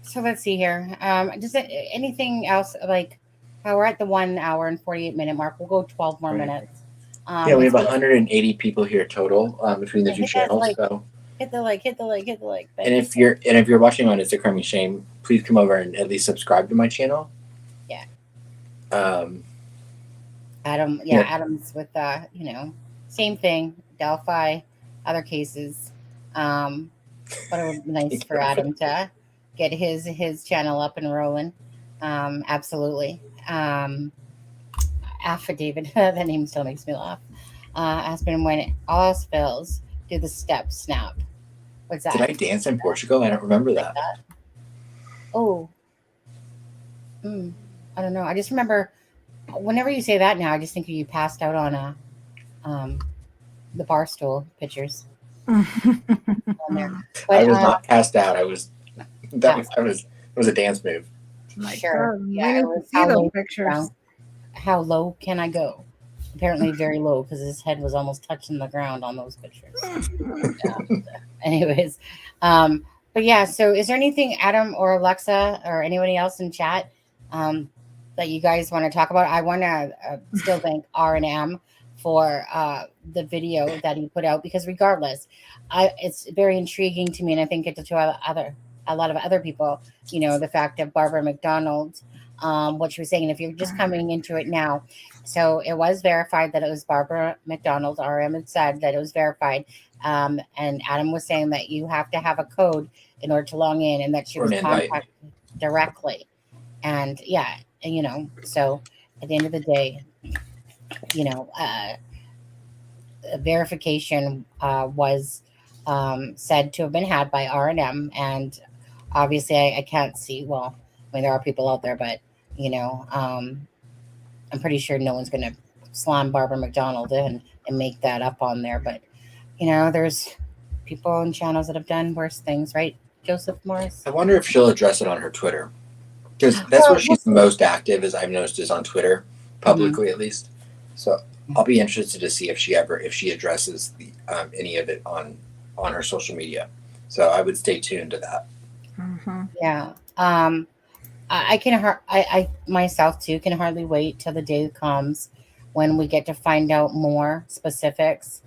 so let's see here. Does it anything else like? We're at the 1 hour and 48-minute mark. We'll go 12 more minutes. Yeah, we have 180 people here total between the two channels. So hit the like. and if you're watching on Instagram and Shame, please come over and at least subscribe to my channel. Yeah. Adam. Adam's with same thing. Delphi, other cases. But it would be nice for Adam to get his channel up and rolling. Absolutely. Affidavit. That name still makes me laugh. Aspen, when all else fails, do the step snap. What's that? Did I dance in Portugal? I don't remember that. Oh. I don't know. I just remember whenever you say that now, I just think you passed out on the bar stool pictures. On there. But, I was not passed out. It was a dance move. Sure. Yeah, we need to see those pictures. How low can I go? Apparently very low because his head was almost touching the ground on those pictures. Anyways, but yeah, so is there anything Adam or Alexa or anybody else in chat that you guys want to talk about? I want to still thank R&M for the video that he put out, because regardless, it's very intriguing to me, and I think it's to a lot of other people, the fact of Barbara MacDonald, what she was saying. And if you're just coming into it now, so it was verified that it was Barbara MacDonald. RM had said that it was verified. And Adam was saying that you have to have a code in order to log in, and that she was contacted directly. And yeah, so at the end of the day, verification was said to have been had by R&M, and obviously I can't see, well, I mean, there are people out there, but I'm pretty sure no one's going to slam Barbara MacDonald and make that up on there. But there's people and channels that have done worse things, right, Joseph Morris? I wonder if she'll address it on her Twitter, because that's where she's the most active, as I've noticed, is on Twitter, publicly at least. So I'll be interested to see if she addresses any of it on her social media. So I would stay tuned to that. Yeah. I myself too can hardly wait till the day comes when we get to find out more specifics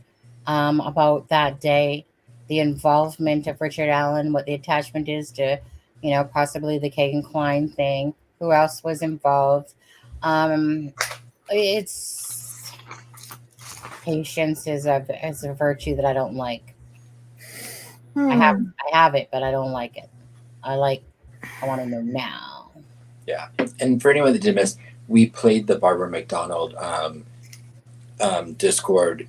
about that day, the involvement of Richard Allen, what the attachment is to, possibly the Kagan Klein thing, who else was involved. It's patience is a virtue that I don't like. I have it, but I don't like it. I want to know now. Yeah. And for anyone that did miss, we played the Barbara MacDonald Discord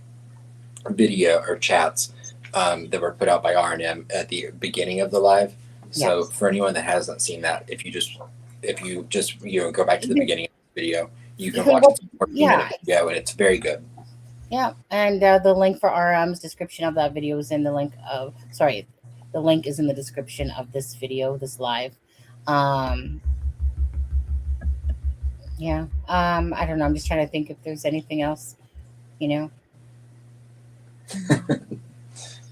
video or chats that were put out by R&M at the beginning of the live. So for anyone that hasn't seen that, if you just go back to the beginning of the video, you can watch the 14-minute video, and it's very good. Yeah, and the link for RM's description of that video is in the link of the link is in the description of this video, this live. I don't know. I'm just trying to think if there's anything else,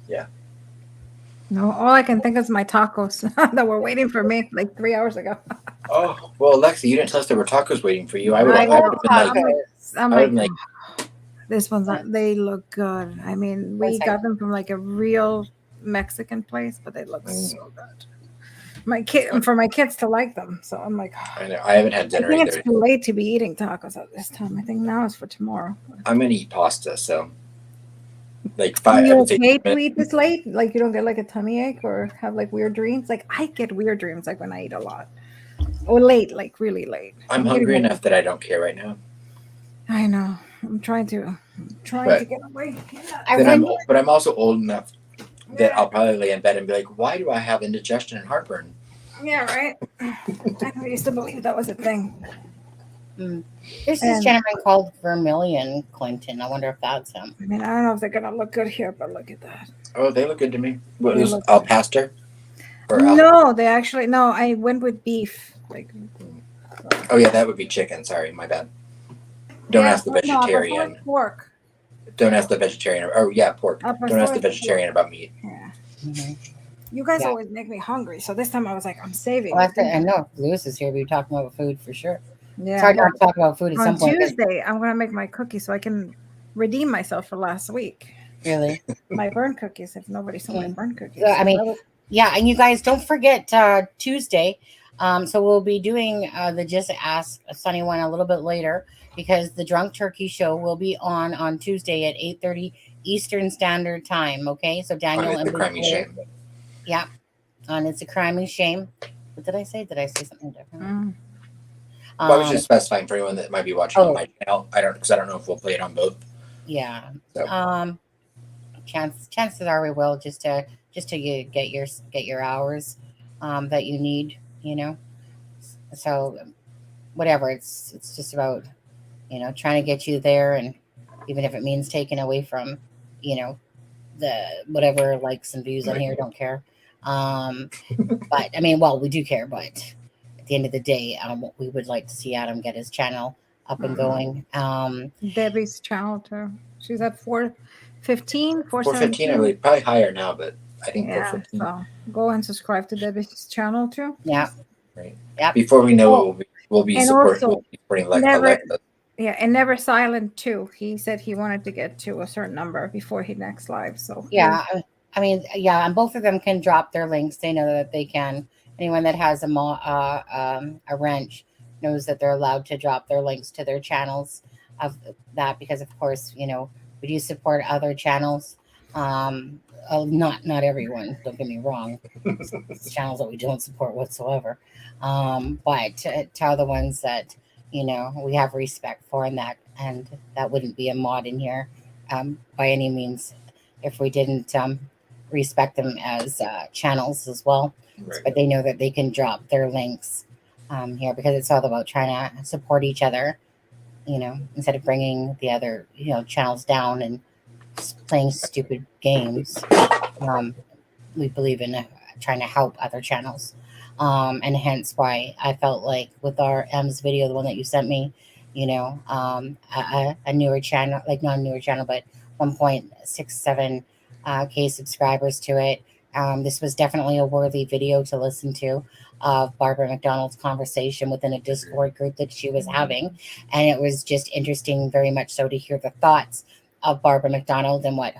Yeah. No, all I can think is my tacos that were waiting for me like 3 hours ago. Oh, well, Alexa, you didn't tell us there were tacos waiting for you. I would have been like, this one's not, they look good. I mean, we got them from like a real Mexican place, but they look so good. For my kids to like them. So I'm like, I know. I haven't had dinner I think either. it's too late to be eating tacos at this time. I think now it's for tomorrow. I'm going to eat pasta, so like Are 5 you minutes. okay to eat this late? Like you don't get like a tummy ache or have like weird dreams? Like I get weird dreams like when I eat a lot. Or late, like really late. I'm hungry enough that I don't care right now. I know. I'm trying to get away. But I'm also old enough that I'll probably lay in bed and be like, why do I have indigestion and heartburn? Yeah, right. I used to believe that was a thing. There's this gentleman called Vermilion Clinton. I wonder if that's him. I mean, I don't know if they're gonna look good here, but look at that. Oh, they look good to me. What is Al Pastor? No, they actually no. I went with beef. Like. Oh yeah, that would be chicken. Sorry, my bad. Don't ask the vegetarian. No, pork. Don't ask the vegetarian. Oh yeah, pork. Don't ask the vegetarian about meat. Yeah. You guys always make me hungry, so this time I was like, I'm saving. Well, I know Lewis is here. We were talking about food for sure. Yeah, it's hard not to talk about food at some point. On Tuesday, I'm gonna make my cookies so I can redeem myself for last week. Really? My burn cookies. If nobody saw my burn cookies. I mean, yeah, and you guys don't forget Tuesday. So we'll be doing the Just Ask Sunny one a little bit later because the Drunk Turkey show will be on Tuesday at 8:30 Eastern Standard Time. Okay, so Daniel and Crime and Shame. Yeah, and it's a crime and shame. What did I say? Did I say something different? Well, I was just specifying for anyone that might be watching on my channel. I don't know if we'll play it on both. Yeah. So. Chances are we will just to get your hours that you need. So whatever. It's just about trying to get you there, and even if it means taking away from the whatever likes and views on here, don't care. But I mean, well, we do care, but at the end of the day, we would like to see Adam get his channel up and going. Debbie's channel too. She's at 415, 415, I believe, probably higher now, but I think 415. So go and subscribe to Debbie's channel too. Yeah. Right. Yeah. Before we know it, we'll be supporting Alexa. Yeah, and Never Silent too. He said he wanted to get to a certain number before he next live. So yeah, I mean, yeah, and both of them can drop their links. They know that they can. Anyone that has a wrench knows that they're allowed to drop their links to their channels of that because, of course, we do support other channels. Not everyone. Don't get me wrong. It's channels that we don't support whatsoever. But to other ones that we have respect for, and that wouldn't be a mod in here by any means if we didn't respect them as channels as well. Right. But they know that they can drop their links here because it's all about trying to support each other, instead of bringing the other, channels down and playing stupid games. We believe in trying to help other channels. And hence why I felt like with our M's video, the one that you sent me, a newer channel, like not a newer channel, but 1.67 K subscribers to it. This was definitely a worthy video to listen to of Barbara MacDonald's conversation within a Discord group that she was having. And it was just interesting, very much so, to hear the thoughts of Barbara MacDonald and what,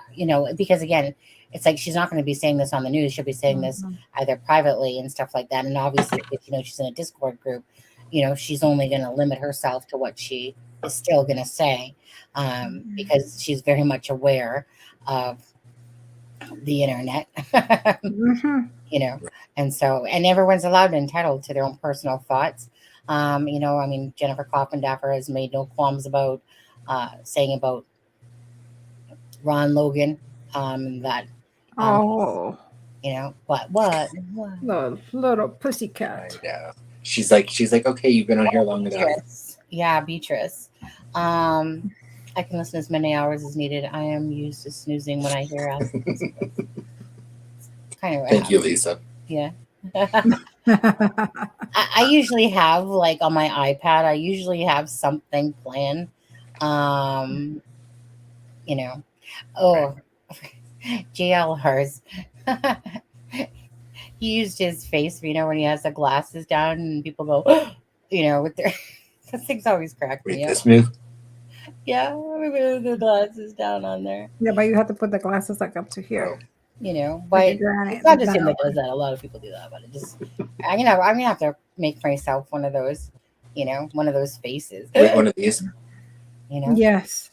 because again, it's like she's not going to be saying this on the news. She'll be saying this either privately and stuff like that. And obviously, if she's in a Discord group, she's only going to limit herself to what she is still going to say because she's very much aware of the internet. Mhm. You know, and so, and everyone's allowed and entitled to their own personal thoughts. You know, I mean, Jennifer Coffindaffer has made no qualms about saying about Ron Logan that Oh, you know, what the little pussycat. Yeah. She's like, okay, you've been on here long enough. Beatrice. Yeah, Beatrice. I can listen as many hours as needed. I am used to snoozing when I hear us. Kind of Thank you, Lisa. Yeah. I usually have, like, on my iPad, I usually have something planned. You know, oh, Jailhouse. He used his face, you know, when he has the glasses down and people go, you know, with their, those things always crack Wait, me up. this move? Yeah, with the glasses down on there. Yeah, but you have to put the glasses like up to here. You know, Like but a granny, it's not just like him that that. does that. A lot of people do that, but it just, I'm gonna have to make myself one of those, you know, one of those faces. Wait, one of these? You know? Yes.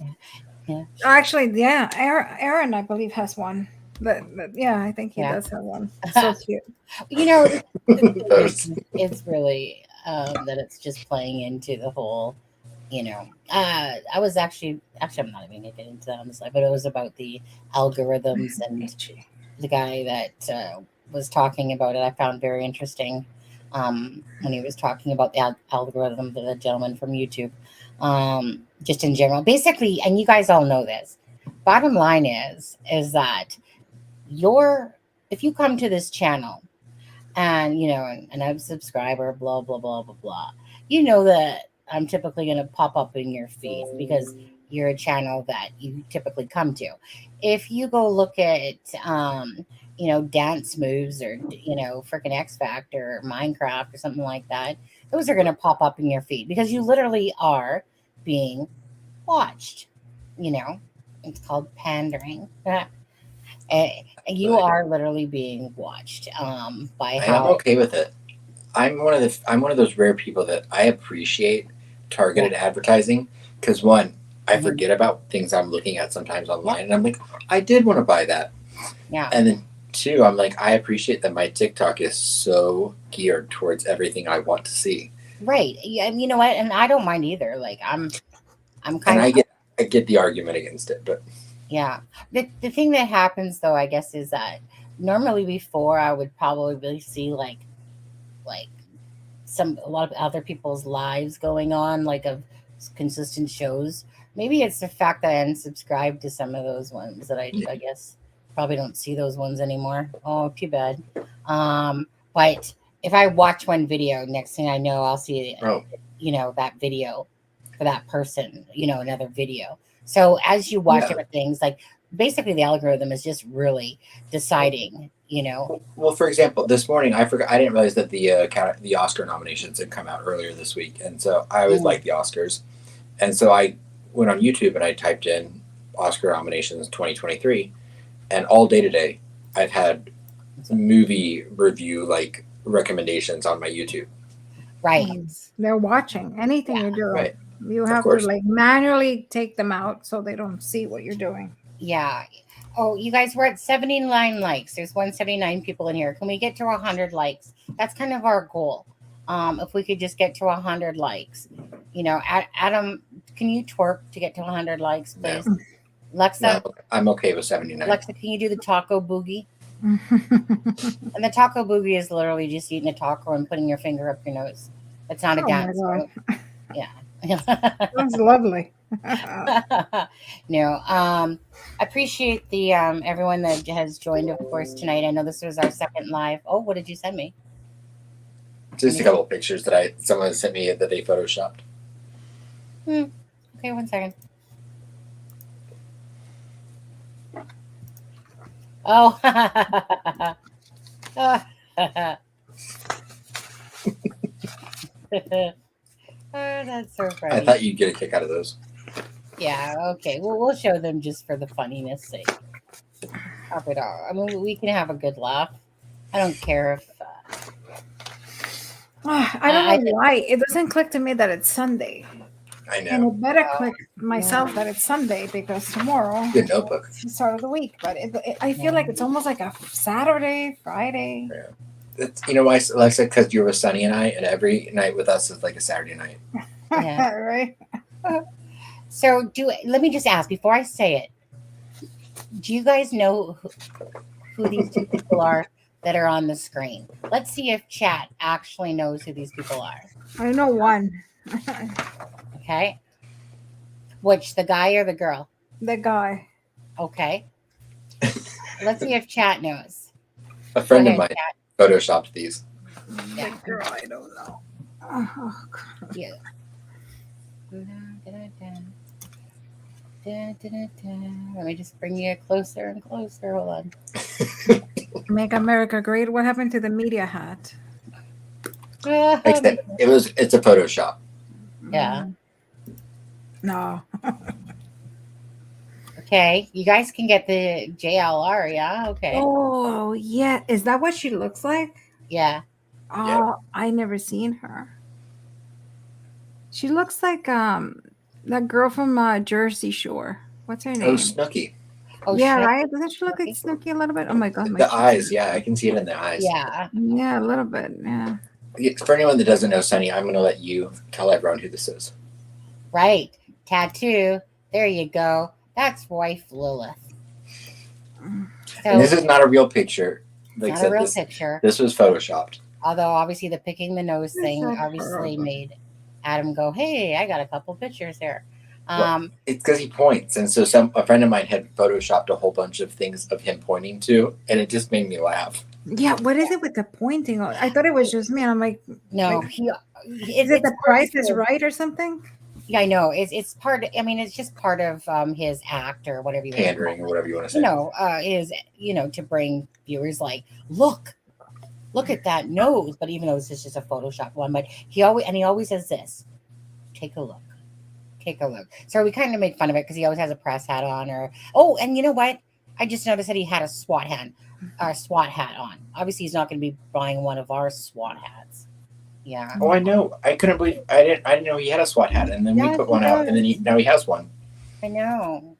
Yeah. Actually, yeah, Aaron, I believe, has one. But yeah, I think he Yeah. does have one. So cute. You know, it's really that it's just playing into the whole, you know. I was actually, I'm not even gonna get into that on the slide, but it was about the algorithms and the guy that was talking about it. I found very interesting when he was talking about the algorithm, the gentleman from YouTube, just in general. Basically, and you guys all know this. Bottom line is that if you come to this channel and, you know, and I'm a subscriber, blah, blah, blah, blah, blah, you know that I'm typically going to pop up in your feed because you're a channel that you typically come to. If you go look at, you know, dance moves or, you know, freaking X Factor or Minecraft or something like that, those are going to pop up in your feed because you literally are being watched. You know, it's called pandering. You are literally being watched by I'm how okay with it. I'm one of those rare people that I appreciate targeted advertising because one, I forget about things I'm looking at sometimes online, and I'm like, I did want to buy that. Yeah. And then two, I'm like, I appreciate that my TikTok is so geared towards everything I want to see. Right. Yeah, and you know what? And I don't mind either. Like I'm kind And of I get the argument against it, but yeah. The thing that happens though, I guess, is that normally before I would probably see like a lot of other people's lives going on, like of consistent shows. Maybe it's the fact that I unsubscribed to some of those ones that I guess probably don't see those ones anymore. Oh, too bad. But if I watch one video, next thing I know, I'll see, you know, that video for that person, you know, another video. So as you watch different things, like basically the algorithm is just really deciding, you know. Well, for example, this morning I didn't realize that the Oscar nominations had come out earlier this week, and so I always like the Oscars, and so I went on YouTube and I typed in Oscar nominations 2023, and all day today I've had movie review like recommendations on my YouTube. Right. They're watching anything you're doing. Right. You have to like manually take them out so they don't see what you're doing. Yeah. Oh, you guys, we're at 79 likes. There's 179 people in here. Can we get to 100 likes? That's kind of our goal. If we could just get to 100 likes, you know, Adam, can you twerk to get to 100 likes, please? No. Alexa, No, I'm okay with 79. Alexa, can you do the taco boogie? And the taco boogie is literally just eating a taco and putting your finger up your nose. It's not a dance move. Yeah. That's lovely. No, I appreciate the everyone that has joined, of course, tonight. I know this was our second live. Oh, what did you send me? Just a couple of pictures that someone sent me that they photoshopped. Okay, 1 second. Oh. Oh, that's so funny. I thought you'd get a kick out of those. Yeah, okay. Well, we'll show them just for the funniness sake of it all. I mean, we can have a good laugh. I don't care if... I don't know why. It doesn't click to me that it's Sunday. I know. And it better click myself that it's Sunday because tomorrow Good notebook. is the start of the week. But I feel like it's almost like a Saturday, Friday. Yeah. It's, you know why? Like I said, because you're with Sunny and I, and every night with us is like a Saturday night. Yeah. Right. So let me just ask before I say it. Do you guys know who these two people are that are on the screen? Let's see if chat actually knows who these people are. I know one. Okay. Which, the guy or the girl? The guy. Okay. Let's see if chat knows. A friend of Go mine ahead, chat. photoshopped these. Yeah. The girl, I don't know. Oh, God. Yeah. Let me just bring you closer and closer. Hold on. Make America Great. What happened to the media hat? Like I said, it's a Photoshop. Yeah. No. Okay. You guys can get the JLR. Yeah. Okay. Oh, yeah. Is that what she looks like? Yeah. Oh, Yep. I never seen her. She looks like that girl from Jersey Shore. What's her name? Oh, Snooki. Oh, yeah, Snooki. right. Doesn't she look like Snooki a little bit? Oh my God, my The cheeks eyes, are- yeah, I can see it in the eyes. Yeah. Yeah, a little bit. Yeah. For anyone that doesn't know Sunny, I'm going to let you tell everyone who this is. Right. Tattoo. There you go. That's wife Lilith. So, And this is not a real picture. Like not I said, a real picture. This was photoshopped. Although obviously the picking the nose thing so obviously horrible. made Adam go, "Hey, I got a couple pictures here." Well, it's because he points, and so a friend of mine had photoshopped a whole bunch of things of him pointing to, and it just made me laugh. Yeah, what is it with the pointing? I thought it was just me. And I'm like, no, like, is is it the price is right or something? Yeah, I know. It's part. I mean, it's just part of his act or whatever you want to Pandering or whatever you want to say. is to bring viewers like, look at that nose. But even though it's just a Photoshop one, but he always says this: take a look. So we kind of made fun of it because he always has a press hat on, and you know what? I just noticed that he had a SWAT hat on. Obviously, he's not going to be buying one of our SWAT hats. Yeah. Oh, I know. I couldn't believe I didn't know he had a SWAT hat, and then we put one out, and then now he has one. I know.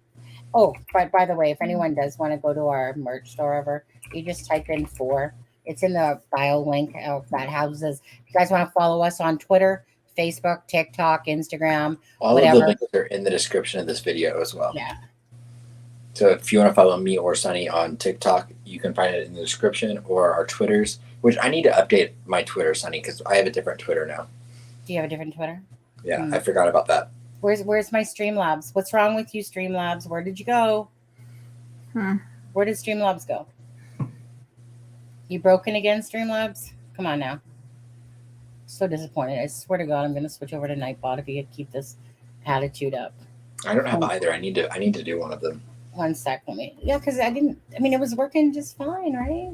Oh, by the way, if anyone does want to go to our merch store ever, you just type in 4. It's in the bio link of that houses. If you guys want to follow us on Twitter, Facebook, TikTok, Instagram, All whatever. of the links are in the description of this video as well. Yeah. So if you want to follow me or Sunny on TikTok, you can find it in the description, or our Twitters, which I need to update my Twitter, Sunny, because I have a different Twitter now. Do you have a different Twitter? Yeah, I forgot about that. Where's my Streamlabs? What's wrong with you, Streamlabs? Where did you go? Where did Streamlabs go? You broken again, Streamlabs? Come on now. So disappointed. I swear to God, I'm going to switch over to Nightbot if you could keep this attitude up. I don't have either. I need to do one of them. 1 sec, let me. Yeah, because it was working just fine, right?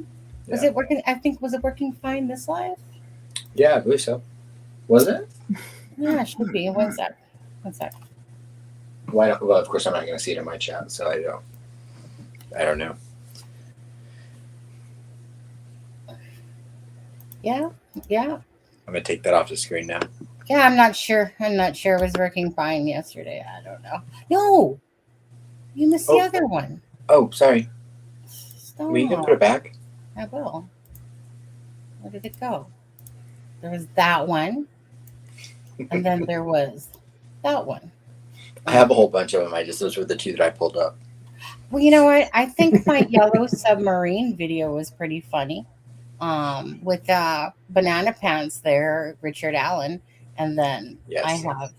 Was Yeah. it working? Was it working fine this live? Yeah, I believe so. Was it? Yeah, it should be. 1 sec. Why not? Well, of course, I'm not going to see it in my chat, so I don't know. Yeah. I'm going to take that off the screen now. Yeah, I'm not sure. It was working fine yesterday. I don't know. No! You missed the other one. Oh, sorry. Stop. Will you can put it back? I will. Where did it go? There was that one. And then there was that one. I have a whole bunch of them. Those were the 2 that I pulled up. Well, you know what? I think my yellow submarine video was pretty funny. With Banana Pants there, Richard Allen. And then Yes. I have,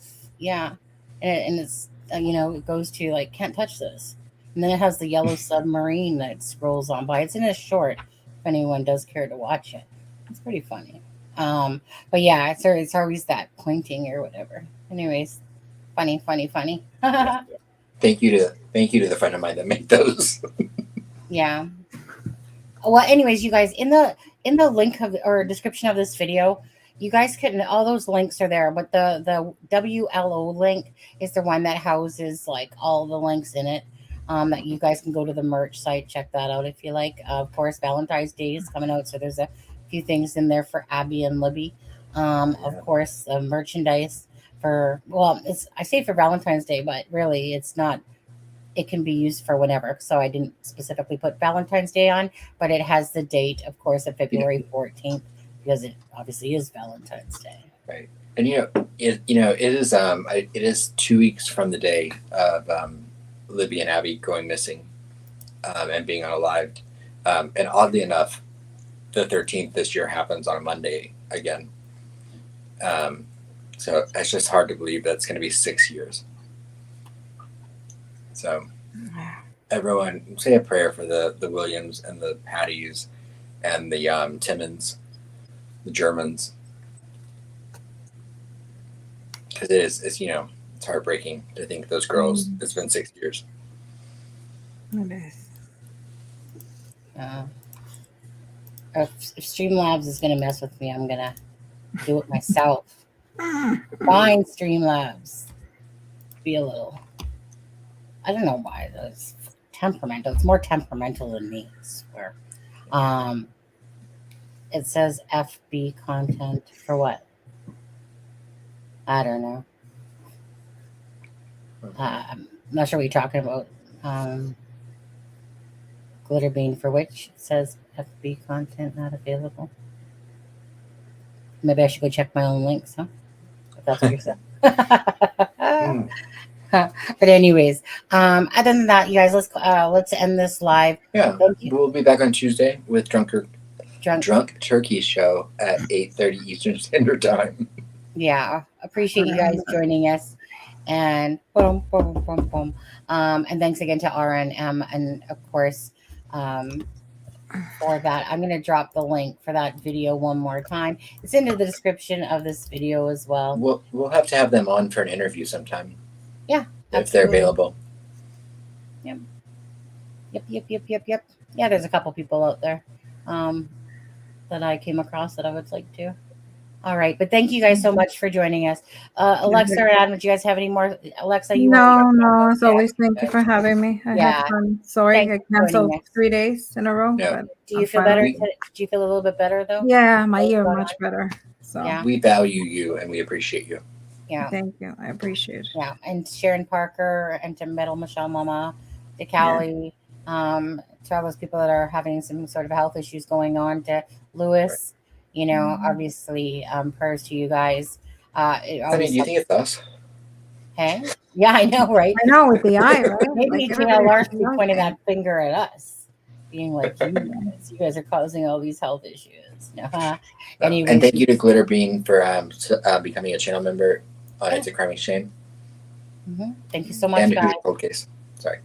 and it's, it goes to like, can't touch this. And then it has the yellow submarine that scrolls on by. It's in a short, if anyone does care to watch it. It's pretty funny. But yeah, it's always that pointing or whatever. Anyways, funny. Thank you to the friend of mine that made those. Yeah. Well, anyways, you guys, in the link or description of this video, you guys can, all those links are there, but the WLO link is the one that houses like all the links in it. That you guys can go to the merch site, check that out if you like. Of course, Valentine's Day is coming out, so there's a few things in there for Abby and Libby. Of course, merchandise I say for Valentine's Day, but really it's not. It can be used for whenever. So I didn't specifically put Valentine's Day on, but it has the date, of course, of February 14th, because it obviously is Valentine's Day. Right. And it is 2 weeks from the day of Libby and Abby going missing and being unalived. And oddly enough, the 13th this year happens on a Monday again. So it's just hard to believe that's going to be 6 years. So everyone say a prayer for the Williams and the Patties and the Timmons, the Germans. Because it's heartbreaking to think those girls, it's been 6 years. If Streamlabs is going to mess with me, I'm going to do it myself. Fine, Streamlabs. Be a little, I don't know why, it's temperamental. It's more temperamental than me, I swear. It says FB content for what? I don't know. I'm not sure what you're talking about. Glitter bean for which? It says FB content not available. Maybe I should go check my own links, huh? If that's what you're saying. But anyways, other than that, you guys, let's end this live. Yeah, we'll be back on Tuesday with Drunk Turkey Show at 8:30 Eastern Standard Time. Yeah, appreciate you guys joining us, and boom, boom, boom, boom. And thanks again to RNM, and of course, for that, I'm going to drop the link for that video one more time. It's in the description of this video as well. We'll have to have them on for an interview sometime. Yeah, if they're available. Yep. Yeah, there's a couple people out there that I came across that I would like to. All right, but thank you guys so much for joining us. Alexa or Adam, do you guys have any more? Alexa, you No, as always, thank you for having me. I had fun. Sorry, Thanks I canceled 3 days in a row. Yeah. But do you feel better? Do you feel a little bit better though? Yeah, my ear much better. So Yeah. We value you and we appreciate you. Yeah. Thank you. I appreciate it. Yeah, and Sharon Parker, and to Metal Michelle Mama, to Callie, to all those people that are having some sort of health issues going on, to Lewis, obviously, prayers to you guys. Do you think it's us? Hey? Yeah, I know, right? I know, with the eye, right? Maybe Like, JLR should be pointing that finger at us, being like, you guys are causing all these health issues. Anyway, And thank you to Glitter Bean for becoming a channel member on It's a Crime Shame. Thank you so much, and guys. Cold Case. Sorry.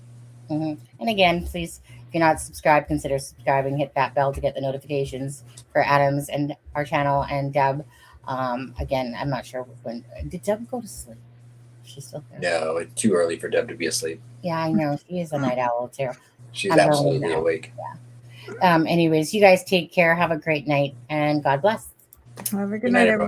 And again, please, if you're not subscribed, consider subscribing. Hit that bell to get the notifications for Adams and our channel, and Deb. Again, I'm not sure when. Did Deb go to sleep? She's still there. No, it's too early for Deb to be asleep. Yeah, I know. She is a night owl, too. She's I'm early absolutely now. awake. Yeah. Anyways, you guys take care. Have a great night, and God bless. Have a good night, everyone.